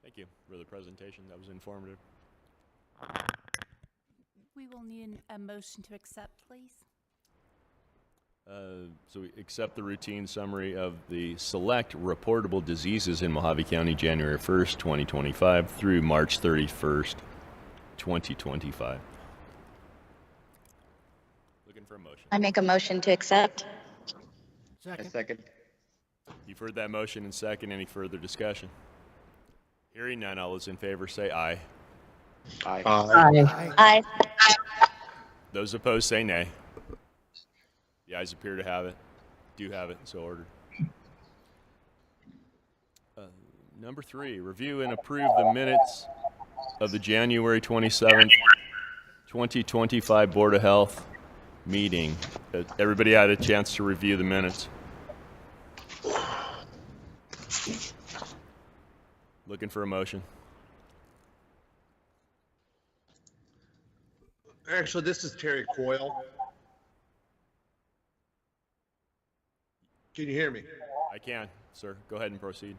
S4: Thank you for the presentation. That was informative.
S1: We will need a motion to accept, please.
S4: So we accept the routine summary of the select reportable diseases in Mojave County, January 1st, 2025 through March 31st, 2025. Looking for a motion.
S3: I make a motion to accept.
S2: Second.
S4: You've heard that motion and second. Any further discussion? Hearing none, all those in favor say aye.
S2: Aye.
S3: Aye.
S4: Those opposed say nay. The ayes appear to have it. Do have it, so ordered. Number 3, review and approve the minutes of the January 27th, 2025 Board of Health meeting. Everybody had a chance to review the minutes. Looking for a motion.
S6: Actually, this is Terry Coyle. Can you hear me?
S4: I can, sir. Go ahead and proceed.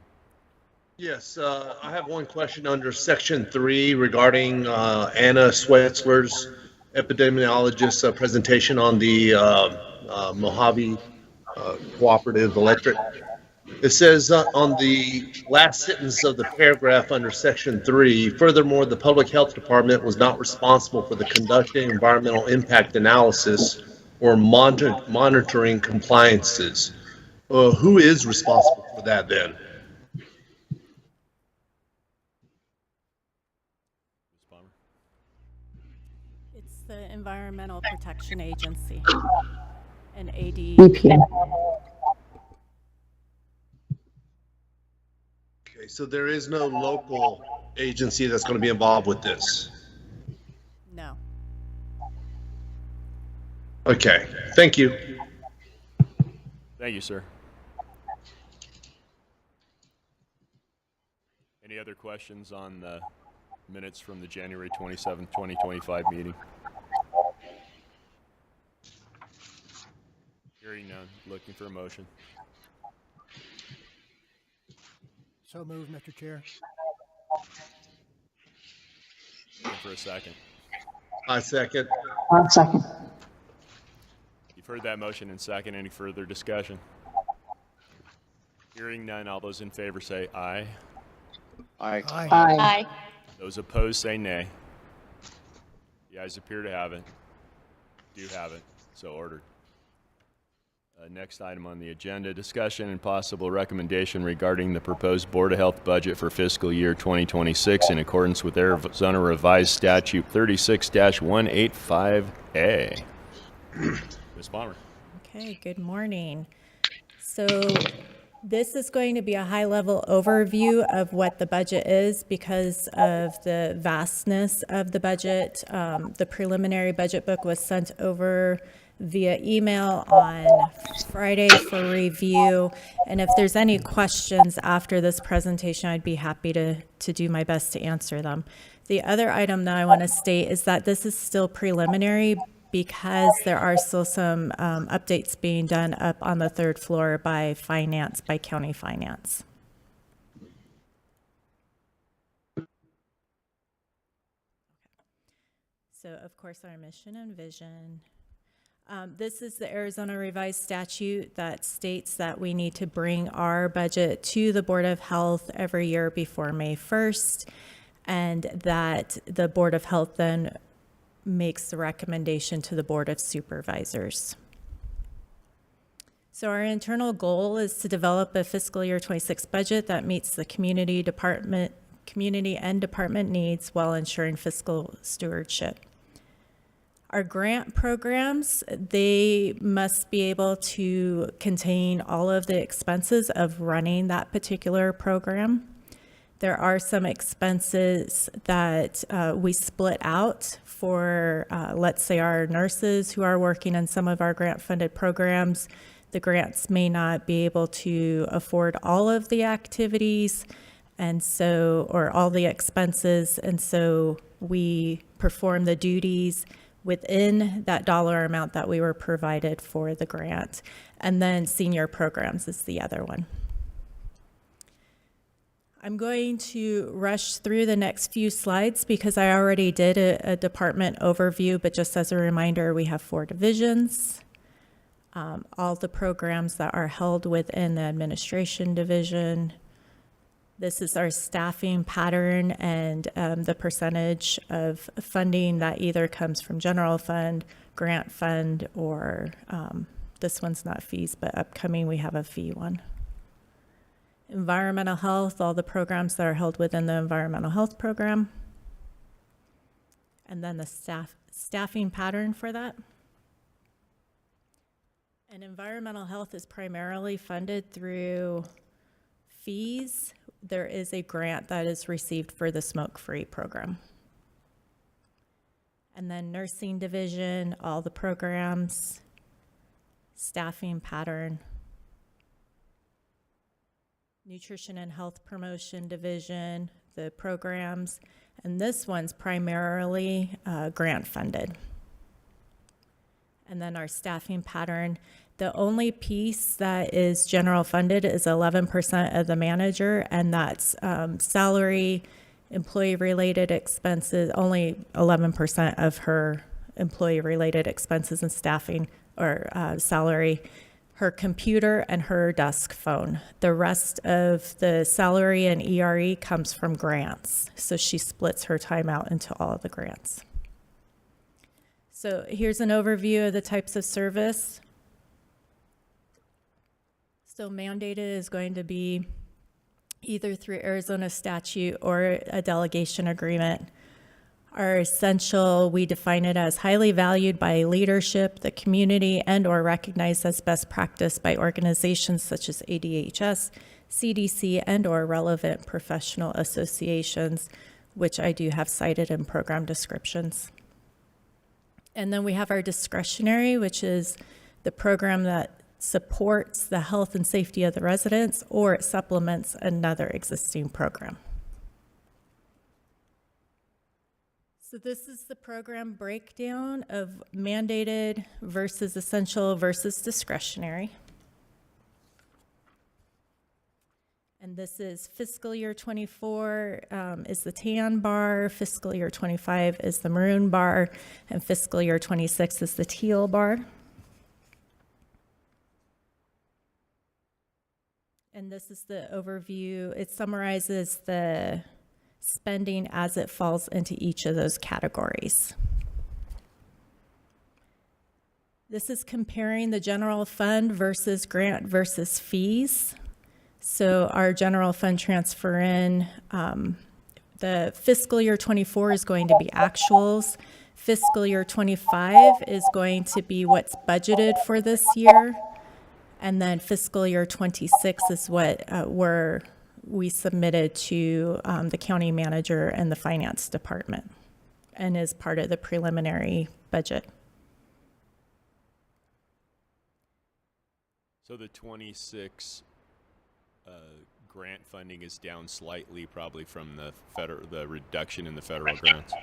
S6: Yes, I have one question under section 3 regarding Anna Swetzler's epidemiologist presentation on the Mojave Cooperative Electric. It says on the last sentence of the paragraph under section 3, furthermore, the Public Health Department was not responsible for the conducting environmental impact analysis or monitoring compliances. Who is responsible for that then?
S12: It's the Environmental Protection Agency, an AD.
S8: EPA.
S6: Okay, so there is no local agency that's going to be involved with this.
S12: No.
S6: Okay, thank you.
S4: Thank you, sir. Any other questions on the minutes from the January 27th, 2025 meeting? Hearing none. Looking for a motion.
S14: So moved, Mr. Chair.
S4: Looking for a second.
S6: I second.
S8: I'll second.
S4: You've heard that motion and second. Any further discussion? Hearing none. All those in favor say aye.
S2: Aye.
S14: Aye.
S3: Aye.
S4: Those opposed say nay. The ayes appear to have it. Do have it. So ordered. Next item on the agenda, discussion and possible recommendation regarding the proposed Board of Health budget for fiscal year 2026 in accordance with Arizona Revised Statute 36-185A. Ms. Palmer.
S15: Okay, good morning. So this is going to be a high-level overview of what the budget is because of the vastness of the budget. The preliminary budget book was sent over via email on Friday for review. And if there's any questions after this presentation, I'd be happy to do my best to answer them. The other item that I want to state is that this is still preliminary because there are still some updates being done up on the third floor by finance, by county finance. So, of course, our mission and vision. This is the Arizona Revised Statute that states that we need to bring our budget to the Board of Health every year before May 1st, and that the Board of Health then makes the recommendation to the Board of Supervisors. So our internal goal is to develop a fiscal year 26 budget that meets the community and department needs while ensuring fiscal stewardship. Our grant programs, they must be able to contain all of the expenses of running that particular program. There are some expenses that we split out for, let's say, our nurses who are working in some of our grant-funded programs. The grants may not be able to afford all of the activities, and so, or all the expenses, and so we perform the duties within that dollar amount that we were provided for the grant. And then senior programs is the other one. I'm going to rush through the next few slides because I already did a department overview, but just as a reminder, we have 4 divisions. All the programs that are held within the administration division. This is our staffing pattern and the percentage of funding that either comes from general fund, grant fund, or this one's not fees, but upcoming we have a fee one. Environmental health, all the programs that are held within the environmental health program. And then the staffing pattern for that. And environmental health is primarily funded through fees. There is a grant that is received for the smoke-free program. And then nursing division, all the programs, staffing pattern. Nutrition and health promotion division, the programs, and this one's primarily grant funded. And then our staffing pattern. The only piece that is general funded is 11% of the manager, and that's salary, employee-related expenses, only 11% of her employee-related expenses and staffing or salary, her computer and her desk phone. The rest of the salary and ERE comes from grants, so she splits her time out into all of the grants. So here's an overview of the types of service. So mandated is going to be either through Arizona statute or a delegation agreement. Our essential, we define it as highly valued by leadership, the community, and or recognized as best practice by organizations such as ADHS, CDC, and or relevant professional associations, which I do have cited in program descriptions. And then we have our discretionary, which is the program that supports the health and safety of the residents, or it supplements another existing program. So this is the program breakdown of mandated versus essential versus discretionary. And this is fiscal year 24 is the tan bar, fiscal year 25 is the maroon bar, and fiscal year 26 is the teal bar. And this is the overview. It summarizes the spending as it falls into each of those categories. This is comparing the general fund versus grant versus fees. So our general fund transfer in, the fiscal year 24 is going to be actuals. Fiscal year 25 is going to be what's budgeted for this year. And then fiscal year 26 is what we submitted to the county manager and the finance department and is part of the preliminary budget.
S4: So the 26 grant funding is down slightly, probably from the reduction in the federal grants.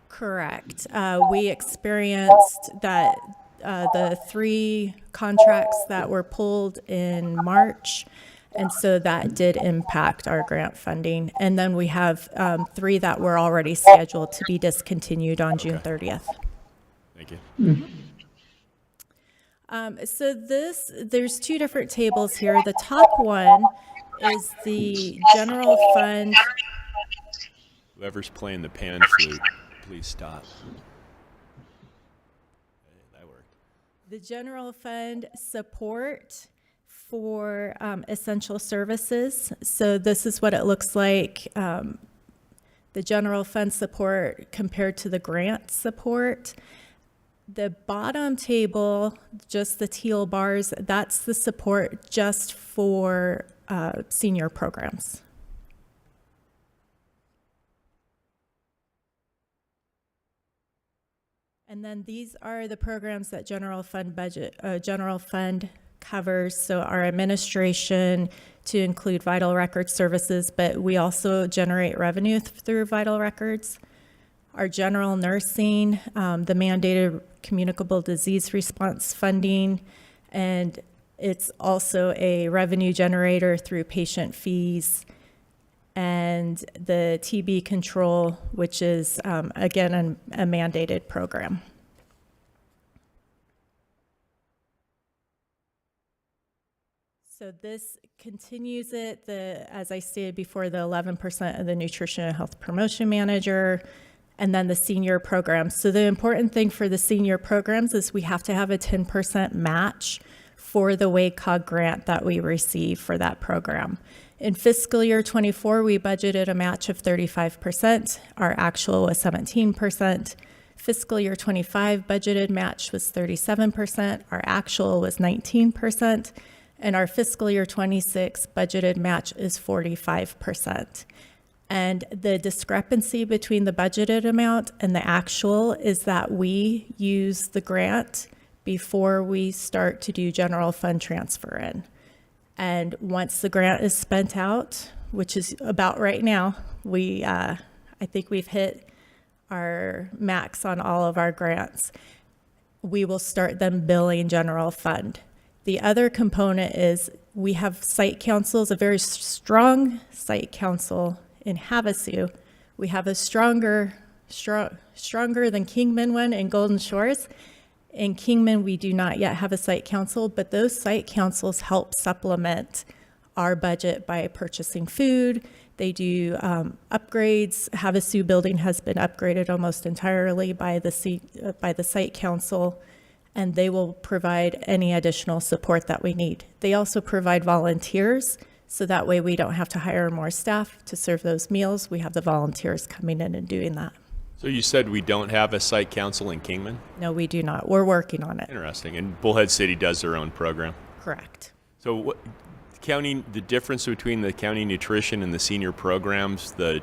S15: Correct. We experienced that the 3 contracts that were pulled in March, and so that did impact our grant funding. And then we have 3 that were already scheduled to be discontinued on June 30th.
S4: Thank you.
S15: So there's 2 different tables here. The top one is the general fund.
S4: Whoever's playing the pan flute, please stop. That worked.
S15: The general fund support for essential services. So this is what it looks like. The general fund support compared to the grant support. The bottom table, just the teal bars, that's the support just for senior programs. And then these are the programs that general fund covers. So our administration to include vital record services, but we also generate revenue through vital records. Our general nursing, the mandated communicable disease response funding, and it's also a revenue generator through patient fees, and the TB control, which is, again, a mandated program. So this continues it, as I stated before, the 11% of the nutrition and health promotion manager, and then the senior programs. So the important thing for the senior programs is we have to have a 10% match for the WACOG grant that we receive for that program. In fiscal year 24, we budgeted a match of 35%. Our actual was 17%. Fiscal year 25 budgeted match was 37%. Our actual was 19%. And our fiscal year 26 budgeted match is 45%. And the discrepancy between the budgeted amount and the actual is that we use the grant before we start to do general fund transfer in. And once the grant is spent out, which is about right now, I think we've hit our max on all of our grants, we will start them billing general fund. The other component is we have site councils, a very strong site council in Havasu. We have a stronger than Kingman one in Golden Shores. In Kingman, we do not yet have a site council, but those site councils help supplement our budget by purchasing food. They do upgrades. Havasu building has been upgraded almost entirely by the site council, and they will provide any additional support that we need. They also provide volunteers, so that way we don't have to hire more staff to serve those meals. We have the volunteers coming in and doing that.
S4: So you said we don't have a site council in Kingman?
S15: No, we do not. We're working on it.
S4: Interesting. And Bullhead City does their own program?
S15: Correct.
S4: So what, the difference between the county nutrition and the senior programs, the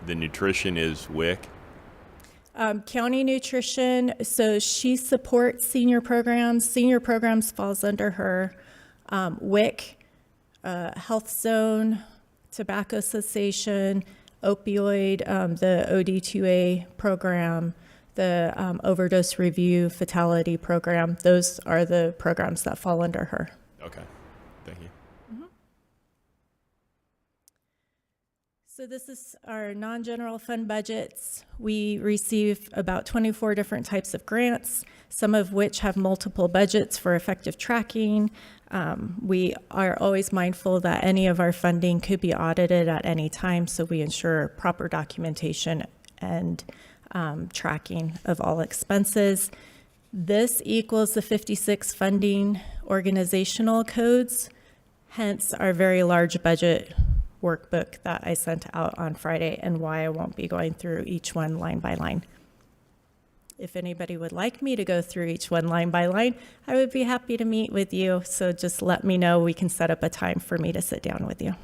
S4: nutrition is WIC?
S15: County nutrition, so she supports senior programs. Senior programs falls under her. WIC, Health Zone, Tobacco Cessation, opioid, the OD2A program, the overdose review fatality program. Those are the programs that fall under her.
S4: Okay, thank you.
S15: So this is our non-general fund budgets. We receive about 24 different types of grants, some of which have multiple budgets for effective tracking. We are always mindful that any of our funding could be audited at any time, so we ensure proper documentation and tracking of all expenses. This equals the 56 funding organizational codes, hence our very large budget workbook that I sent out on Friday, and why I won't be going through each one line by line. If anybody would like me to go through each one line by line, I would be happy to meet with you. So just let me know. We can set up a time for me to sit down with you.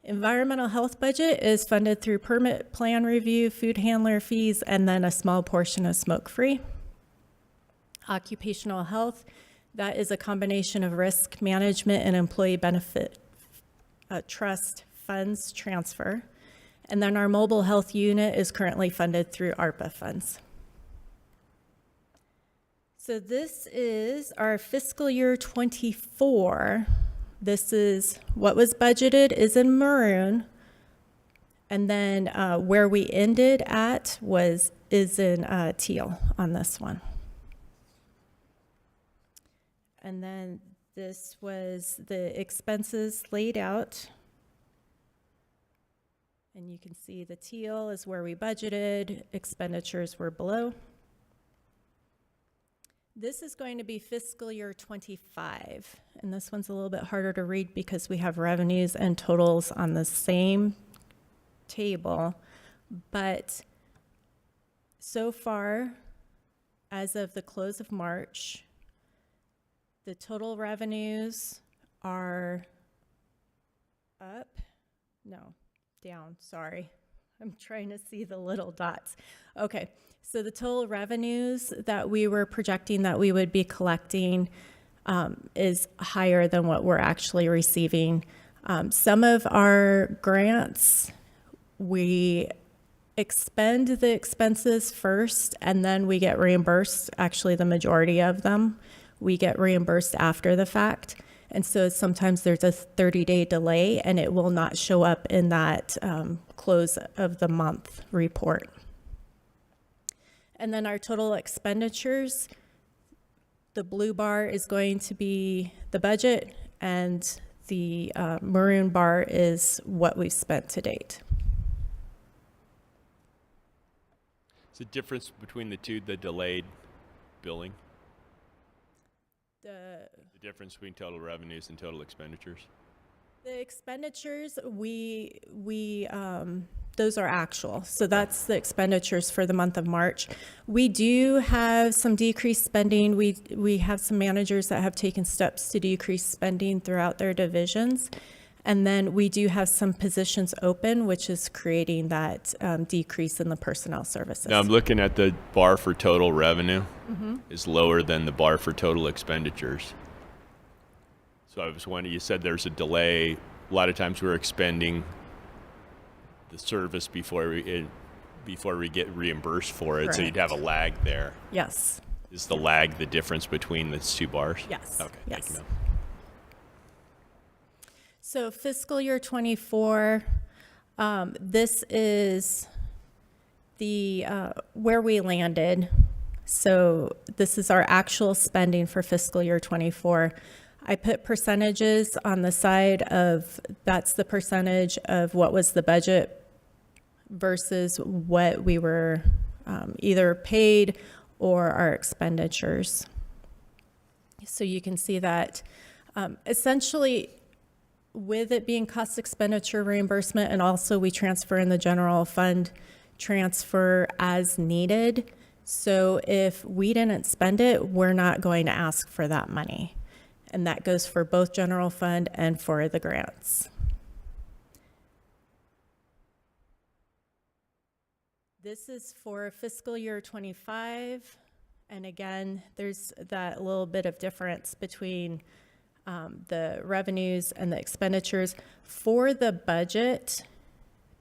S15: Environmental health budget is funded through permit plan review, food handler fees, and then a small portion of smoke-free. Occupational health, That is a combination of risk management and employee benefit trust funds transfer. And then our mobile health unit is currently funded through ARPA funds. So this is our fiscal year 24. This is what was budgeted is in maroon. And then where we ended at is in teal on this one. And then this was the expenses laid out. And you can see the teal is where we budgeted, expenditures were below. This is going to be fiscal year 25. And this one's a little bit harder to read because we have revenues and totals on the same table. But so far, as of the close of March, the total revenues are up, no, down, sorry. I'm trying to see the little dots. Okay, so the total revenues that we were projecting that we would be collecting is higher than what we're actually receiving. Some of our grants, we expend the expenses first and then we get reimbursed. Actually, the majority of them, we get reimbursed after the fact. And so sometimes there's a 30-day delay and it will not show up in that close of the month report. And then our total expenditures, the blue bar is going to be the budget and the maroon bar is what we've spent to date.
S4: Is the difference between the two the delayed billing? The difference between total revenues and total expenditures?
S15: The expenditures, those are actual. So that's the expenditures for the month of March. We do have some decreased spending. We have some managers that have taken steps to decrease spending throughout their divisions. And then we do have some positions open, which is creating that decrease in the personnel services.
S4: Now I'm looking at the bar for total revenue is lower than the bar for total expenditures. So I was wondering, you said there's a delay. A lot of times we're expending the service before we get reimbursed for it. Correct. So you'd have a lag there.
S15: Yes.
S4: Is the lag the difference between the two bars?
S15: Yes.
S4: Okay.
S15: Yes.
S4: Thank you, ma'am.
S15: So fiscal year 24, this is the where we landed. So this is our actual spending for fiscal year 24. I put percentages on the side of, that's the percentage of what was the budget versus what we were either paid or our expenditures. So you can see that essentially, with it being cost expenditure reimbursement, and also we transfer in the general fund transfer as needed. So if we didn't spend it, we're not going to ask for that money. And that goes for both general fund and for the grants. This is for fiscal year 25. And again, there's that little bit of difference between the revenues and the expenditures. For the budget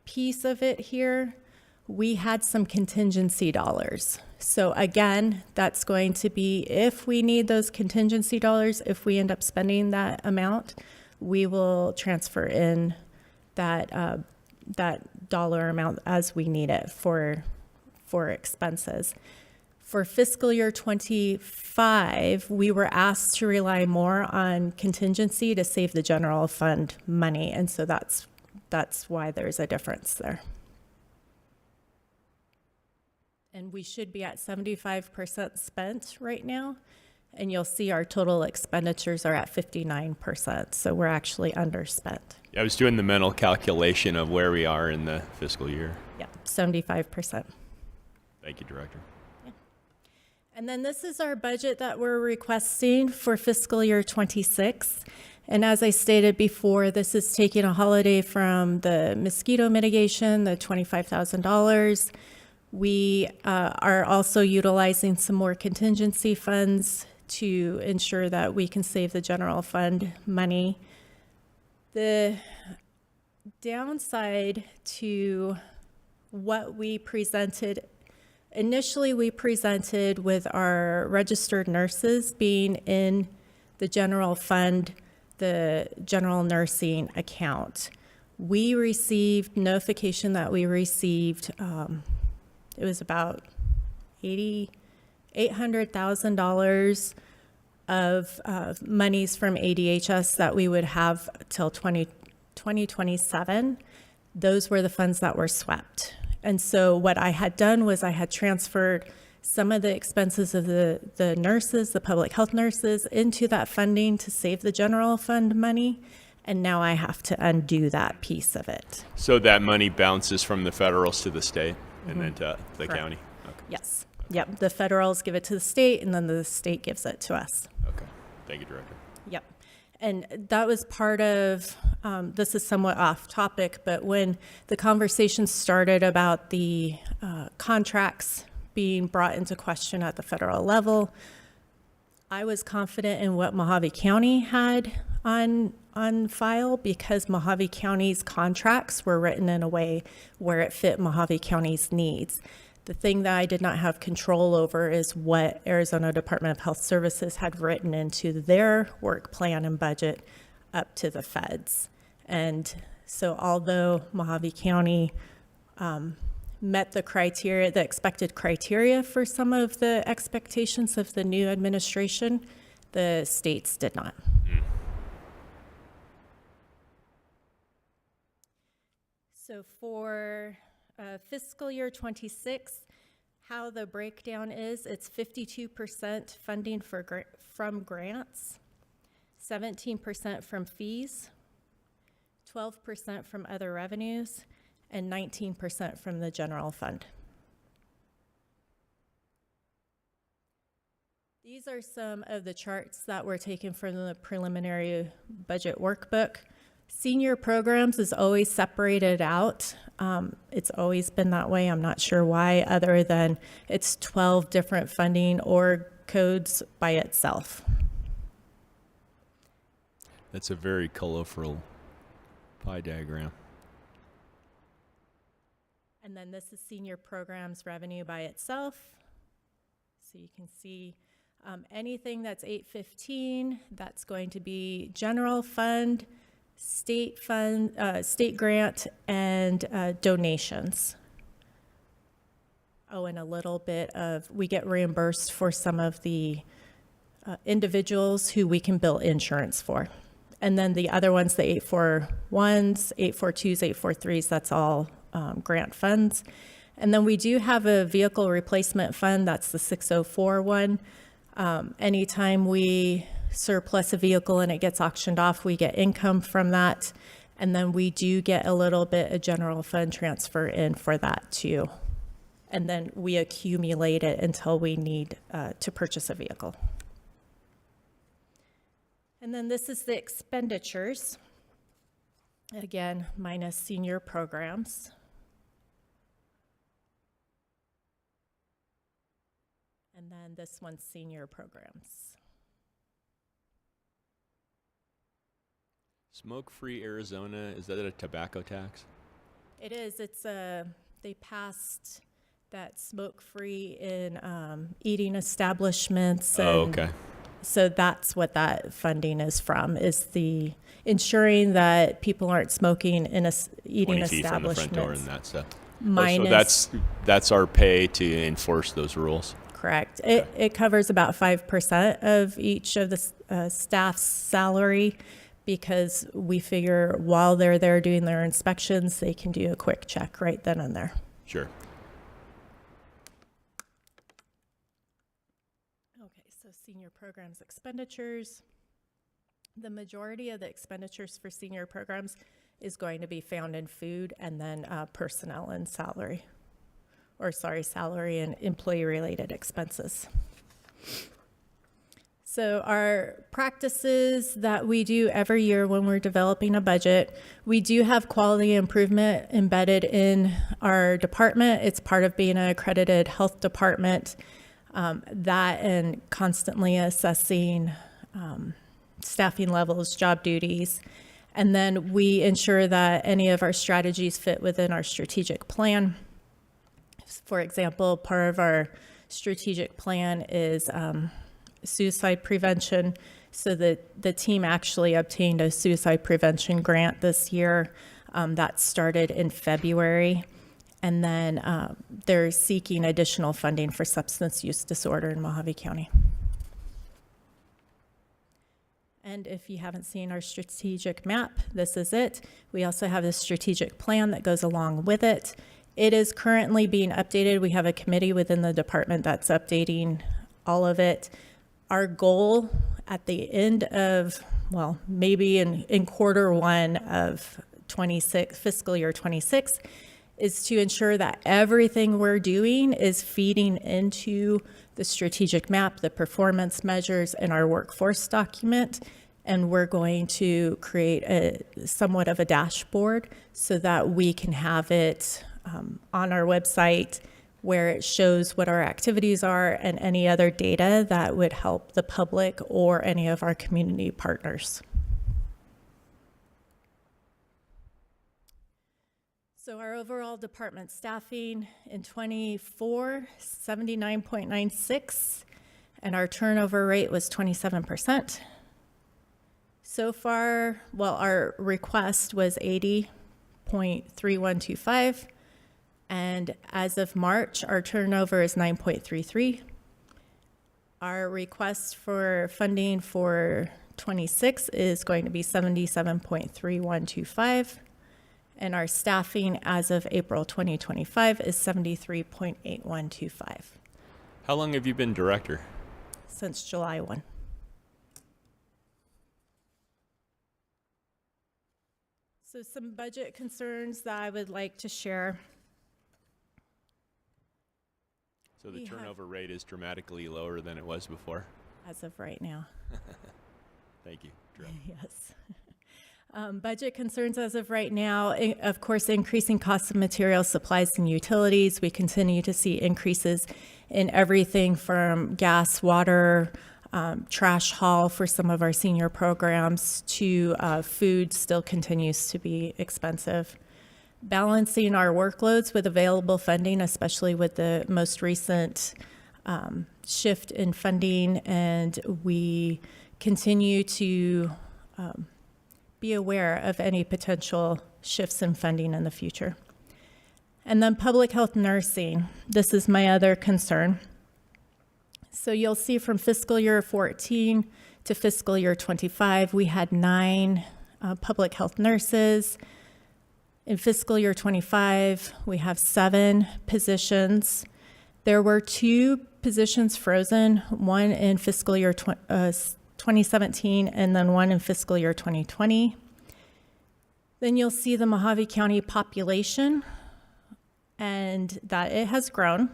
S15: piece of it here, we had some contingency dollars. So again, that's going to be, if we need those contingency dollars, if we end up spending that amount, we will transfer in that that dollar amount as we need it for expenses. For fiscal year 25, we were asked to rely more on contingency to save the general fund money. And so that's why there's a difference there. And we should be at 75% spent right now. And you'll see our total expenditures are at 59%. So we're actually underspent.
S4: I was doing the mental calculation of where we are in the fiscal year.
S15: Yeah, 75%.
S4: Thank you, Director.
S15: And then this is our budget that we're requesting for fiscal year 26. And as I stated before, this is taking a holiday from the mosquito mitigation, the $25,000. We are also utilizing some more contingency funds to ensure that we can save the general fund money. The downside to what we presented, initially we presented with our registered nurses being in the general fund, the general nursing account. We received notification that we received, it was about $800,000 of monies from ADHS that we would have till 2027. Those were the funds that were swept. And so what I had done was I had transferred some of the expenses of the nurses, the public health nurses, into that funding to save the general fund money. And now I have to undo that piece of it.
S4: So that money bounces from the federals to the state and then to the
S15: Correct.
S4: county? Okay.
S15: Yes. Yep. The federals give it to the state, and then the state gives it to us.
S4: Okay. Thank you, Director.
S15: Yep. And that was part of, this is somewhat off topic, but when the conversation started about the contracts being brought into question at the federal level, I was confident in what Mojave County had on file because Mojave County's contracts were written in a way where it fit Mojave County's needs. The thing that I did not have control over is what Arizona Department of Health Services had written into their work plan and budget up to the feds. And so although Mojave County met the criteria, the expected criteria for some of the expectations of the new administration, the states did not. So for fiscal year 26, how the breakdown is, it's 52% funding from grants, 17% from fees, 12% from other revenues, and 19% from the general fund. These are some of the charts that were taken from the preliminary budget workbook. Senior programs is always separated out. It's always been that way. I'm not sure why, other than it's 12 different funding org codes by itself.
S4: That's a very colorful pie diagram.
S15: And then this is senior programs revenue by itself. So you can see anything that's 815, that's going to be general fund, state fund, state grant, and donations. Oh, and a little bit of, we get reimbursed for some of the individuals who we can bill insurance for. And then the other ones, the 841s, 842s, 843s, that's all grant funds. And then we do have a vehicle replacement fund, that's the 604 one. Anytime we surplus a vehicle and it gets auctioned off, we get income from that. And then we do get a little bit of general fund transfer in for that too. And then we accumulate it until we need to purchase a vehicle. And then this is the expenditures. Again, minus senior programs. And then this one's senior programs.
S4: Smoke-free Arizona, is that a tobacco tax?
S15: It is. It's they passed that smoke-free in eating establishments. And
S4: Oh, okay.
S15: so that's what that funding is from, is the ensuring that people aren't smoking in eating
S4: 20 feet from the
S15: establishments.
S4: front door and that stuff.
S15: Minus,
S4: So that's our pay to enforce those rules.
S15: correct. It covers about 5% of each of the staff's salary, because we figure while they're there doing their inspections, they can do a quick check right then and there.
S4: Sure.
S15: Okay, so senior programs expenditures. The majority of the expenditures for senior programs is going to be found in food and then personnel and salary. Or sorry, salary and employee-related expenses. So our practices that we do every year when we're developing a budget, we do have quality improvement embedded in our department. It's part of being an accredited health department. That and constantly assessing staffing levels, job duties. And then we ensure that any of our strategies fit within our strategic plan. For example, part of our strategic plan is suicide prevention. So the team actually obtained a suicide prevention grant this year that started in February. And then they're seeking additional funding for substance use disorder in Mojave County. And if you haven't seen our strategic map, this is it. We also have a strategic plan that goes along with it. It is currently being updated. We have a committee within the department that's updating all of it. Our goal at the end of, well, maybe in quarter one of fiscal year 26, is to ensure that everything we're doing is feeding into the strategic map, the performance measures, and our workforce document. And we're going to create somewhat of a dashboard so that we can have it on our website where it shows what our activities are and any other data that would help the public or any of our community partners. So our overall department staffing in 24, 79.96, and our turnover rate was 27%. So far, well, our request was 80.3125, and as of March, our turnover is 9.33. Our request for funding for 26 is going to be 77.3125. And our staffing as of April 2025 is 73.8125.
S4: How long have you been director?
S15: Since July 1. So some budget concerns that I would like to share.
S4: So the turnover rate is dramatically lower than it was before?
S15: As of right now.
S4: Thank you, Drew.
S15: Yes. Budget concerns as of right now, of course, increasing costs of materials, supplies, and utilities. We continue to see increases in everything from gas, water, trash haul for some of our senior programs to food still continues to be expensive. Balancing our workloads with available funding, especially with the most recent shift in funding, and we continue to be aware of any potential shifts in funding in the future. And then public health nursing. This is my other concern. So you'll see from fiscal year 14 to fiscal year 25, we had 9 public health nurses. In fiscal year 25, we have 7 positions. There were 2 positions frozen, one in fiscal year 2017 and then one in fiscal year 2020. Then you'll see the Mojave County population and that it has grown.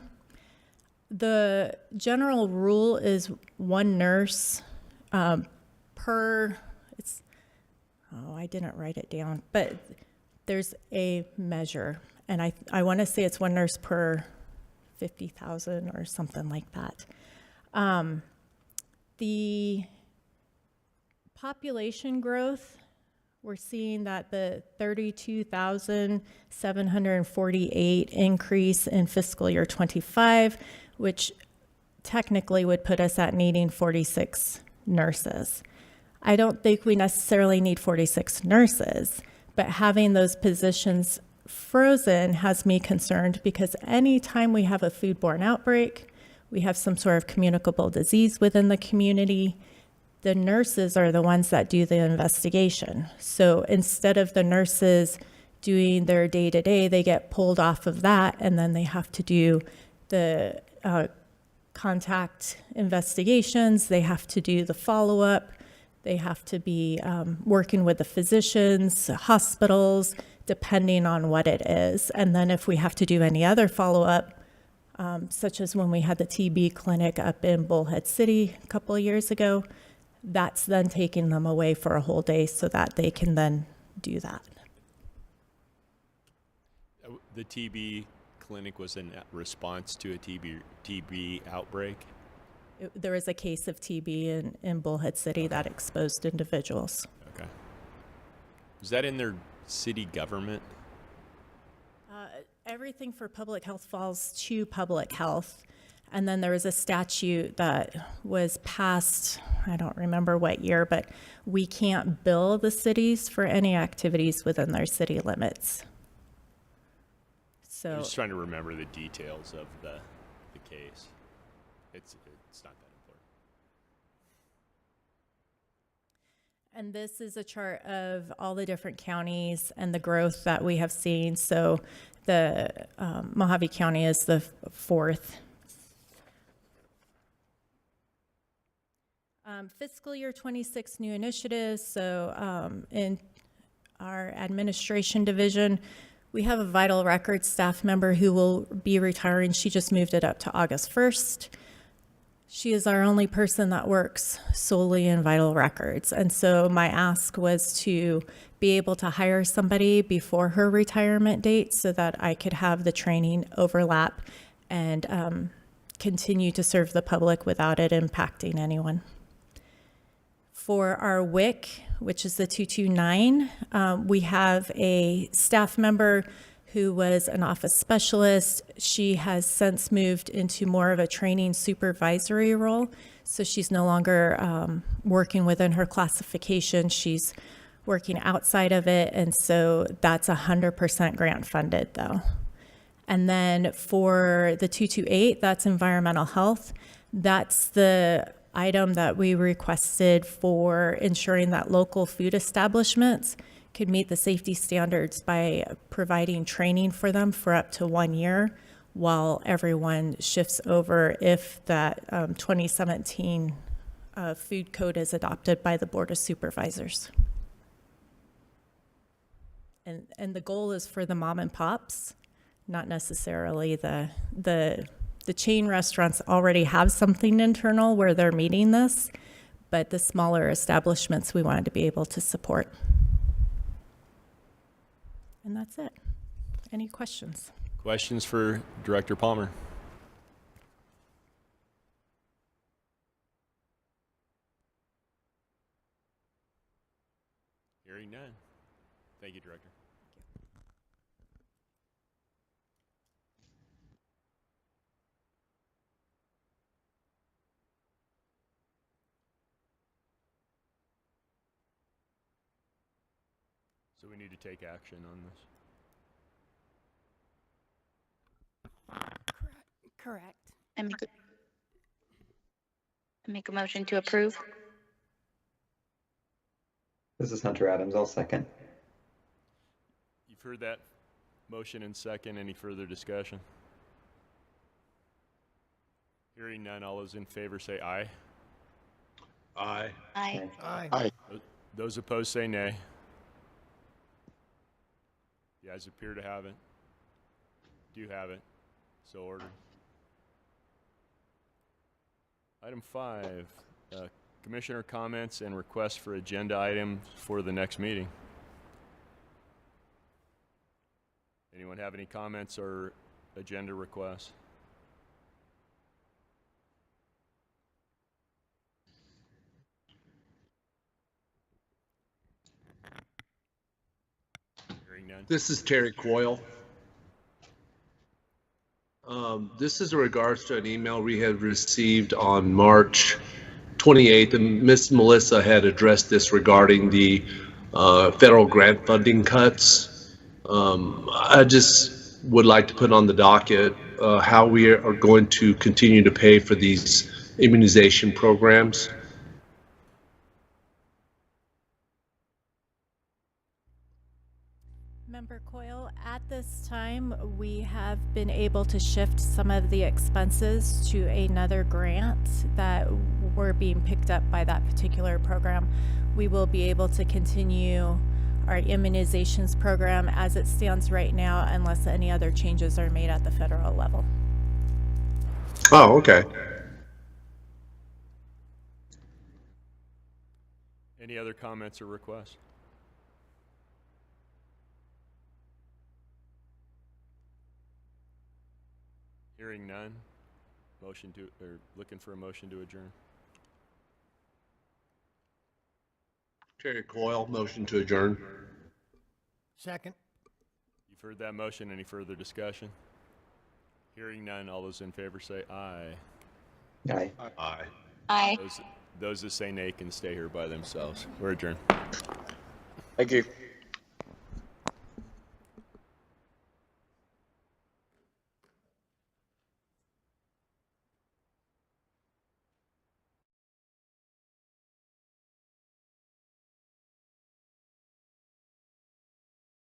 S15: The general rule is 1 nurse per, I didn't write it down, but there's a measure, and I want to say it's 1 nurse per 50,000 or something like that. The population growth, we're seeing that the 32,748 increase in fiscal year 25, which technically would put us at needing 46 nurses. I don't think we necessarily need 46 nurses, but having those positions frozen has me concerned because anytime we have a foodborne outbreak, we have some sort of communicable disease within the community, the nurses are the ones that do the investigation. So instead of the nurses doing their day-to-day, they get pulled off of that, and then they have to do the contact investigations, they have to do the follow-up, they have to be working with the physicians, hospitals, depending on what it is. And then if we have to do any other follow-up, such as when we had the TB clinic up in Bullhead City a couple of years ago, that's then taking them away for a whole day so that they can then do that.
S4: The TB clinic was in response to a TB outbreak?
S15: There was a case of TB in Bullhead City that exposed individuals.
S4: Okay. Was that in their city government?
S15: Everything for public health falls to public health. And then there was a statute that was passed, I don't remember what year, but we can't bill the cities for any activities within their city limits. So
S4: I'm just trying to remember the details of the case. It's not that important.
S15: And this is a chart of all the different counties and the growth that we have seen. So the Mojave County is the fourth. Fiscal year 26 new initiatives. So in our administration division, we have a vital records staff member who will be retiring. She just moved it up to August 1st. She is our only person that works solely in vital records. And so my ask was to be able to hire somebody before her retirement date so that I could have the training overlap and continue to serve the public without it impacting anyone. For our WIC, which is the 229, we have a staff member who was an office specialist. She has since moved into more of a training supervisory role. So she's no longer working within her classification. She's working outside of it. And so that's 100% grant funded though. And then for the 228, that's environmental health. That's the item that we requested for ensuring that local food establishments could meet the safety standards by providing training for them for up to 1 year while everyone shifts over if that 2017 food code is adopted by the Board of Supervisors. And the goal is for the mom and pops, not necessarily the chain restaurants already have something internal where they're meeting this, but the smaller establishments we wanted to be able to support. And that's it. Any questions?
S4: Questions for Director Palmer? Hearing none. Thank you, Director. So we need to take action on this.
S1: Correct.
S3: I make a motion to approve.
S16: This is Hunter Adams. I'll second.
S4: You've heard that motion and second. Any further discussion? Hearing none, all those in favor say aye.
S6: Aye.
S3: Aye.
S14: Aye.
S4: Those opposed say nay. The ayes appear to have it. Do have it. So ordered. Item 5, Commissioner comments and requests for agenda items for the next meeting. Anyone have any comments or agenda requests? Hearing none.
S6: This is Terry Coyle. This is in regards to an email we had received on March 28th, and Miss Melissa had addressed this regarding the federal grant funding cuts. I just would like to put on the docket how we are going to continue to pay for these immunization programs.
S15: Member Coyle, at this time, we have been able to shift some of the expenses to another grant that were being picked up by that particular program. We will be able to continue our immunizations program as it stands right now unless any other changes are made at the federal level.
S6: Oh, okay.
S4: Any other comments or requests? Hearing none. Looking for a motion to adjourn.
S6: Terry Coyle, motion to adjourn.
S14: Second.
S4: You've heard that motion. Any further discussion? Hearing none. All those in favor say aye.
S16: Aye.
S6: Aye.
S3: Aye.
S4: Those that say nay can stay here by themselves. We're adjourned.
S2: Thank you.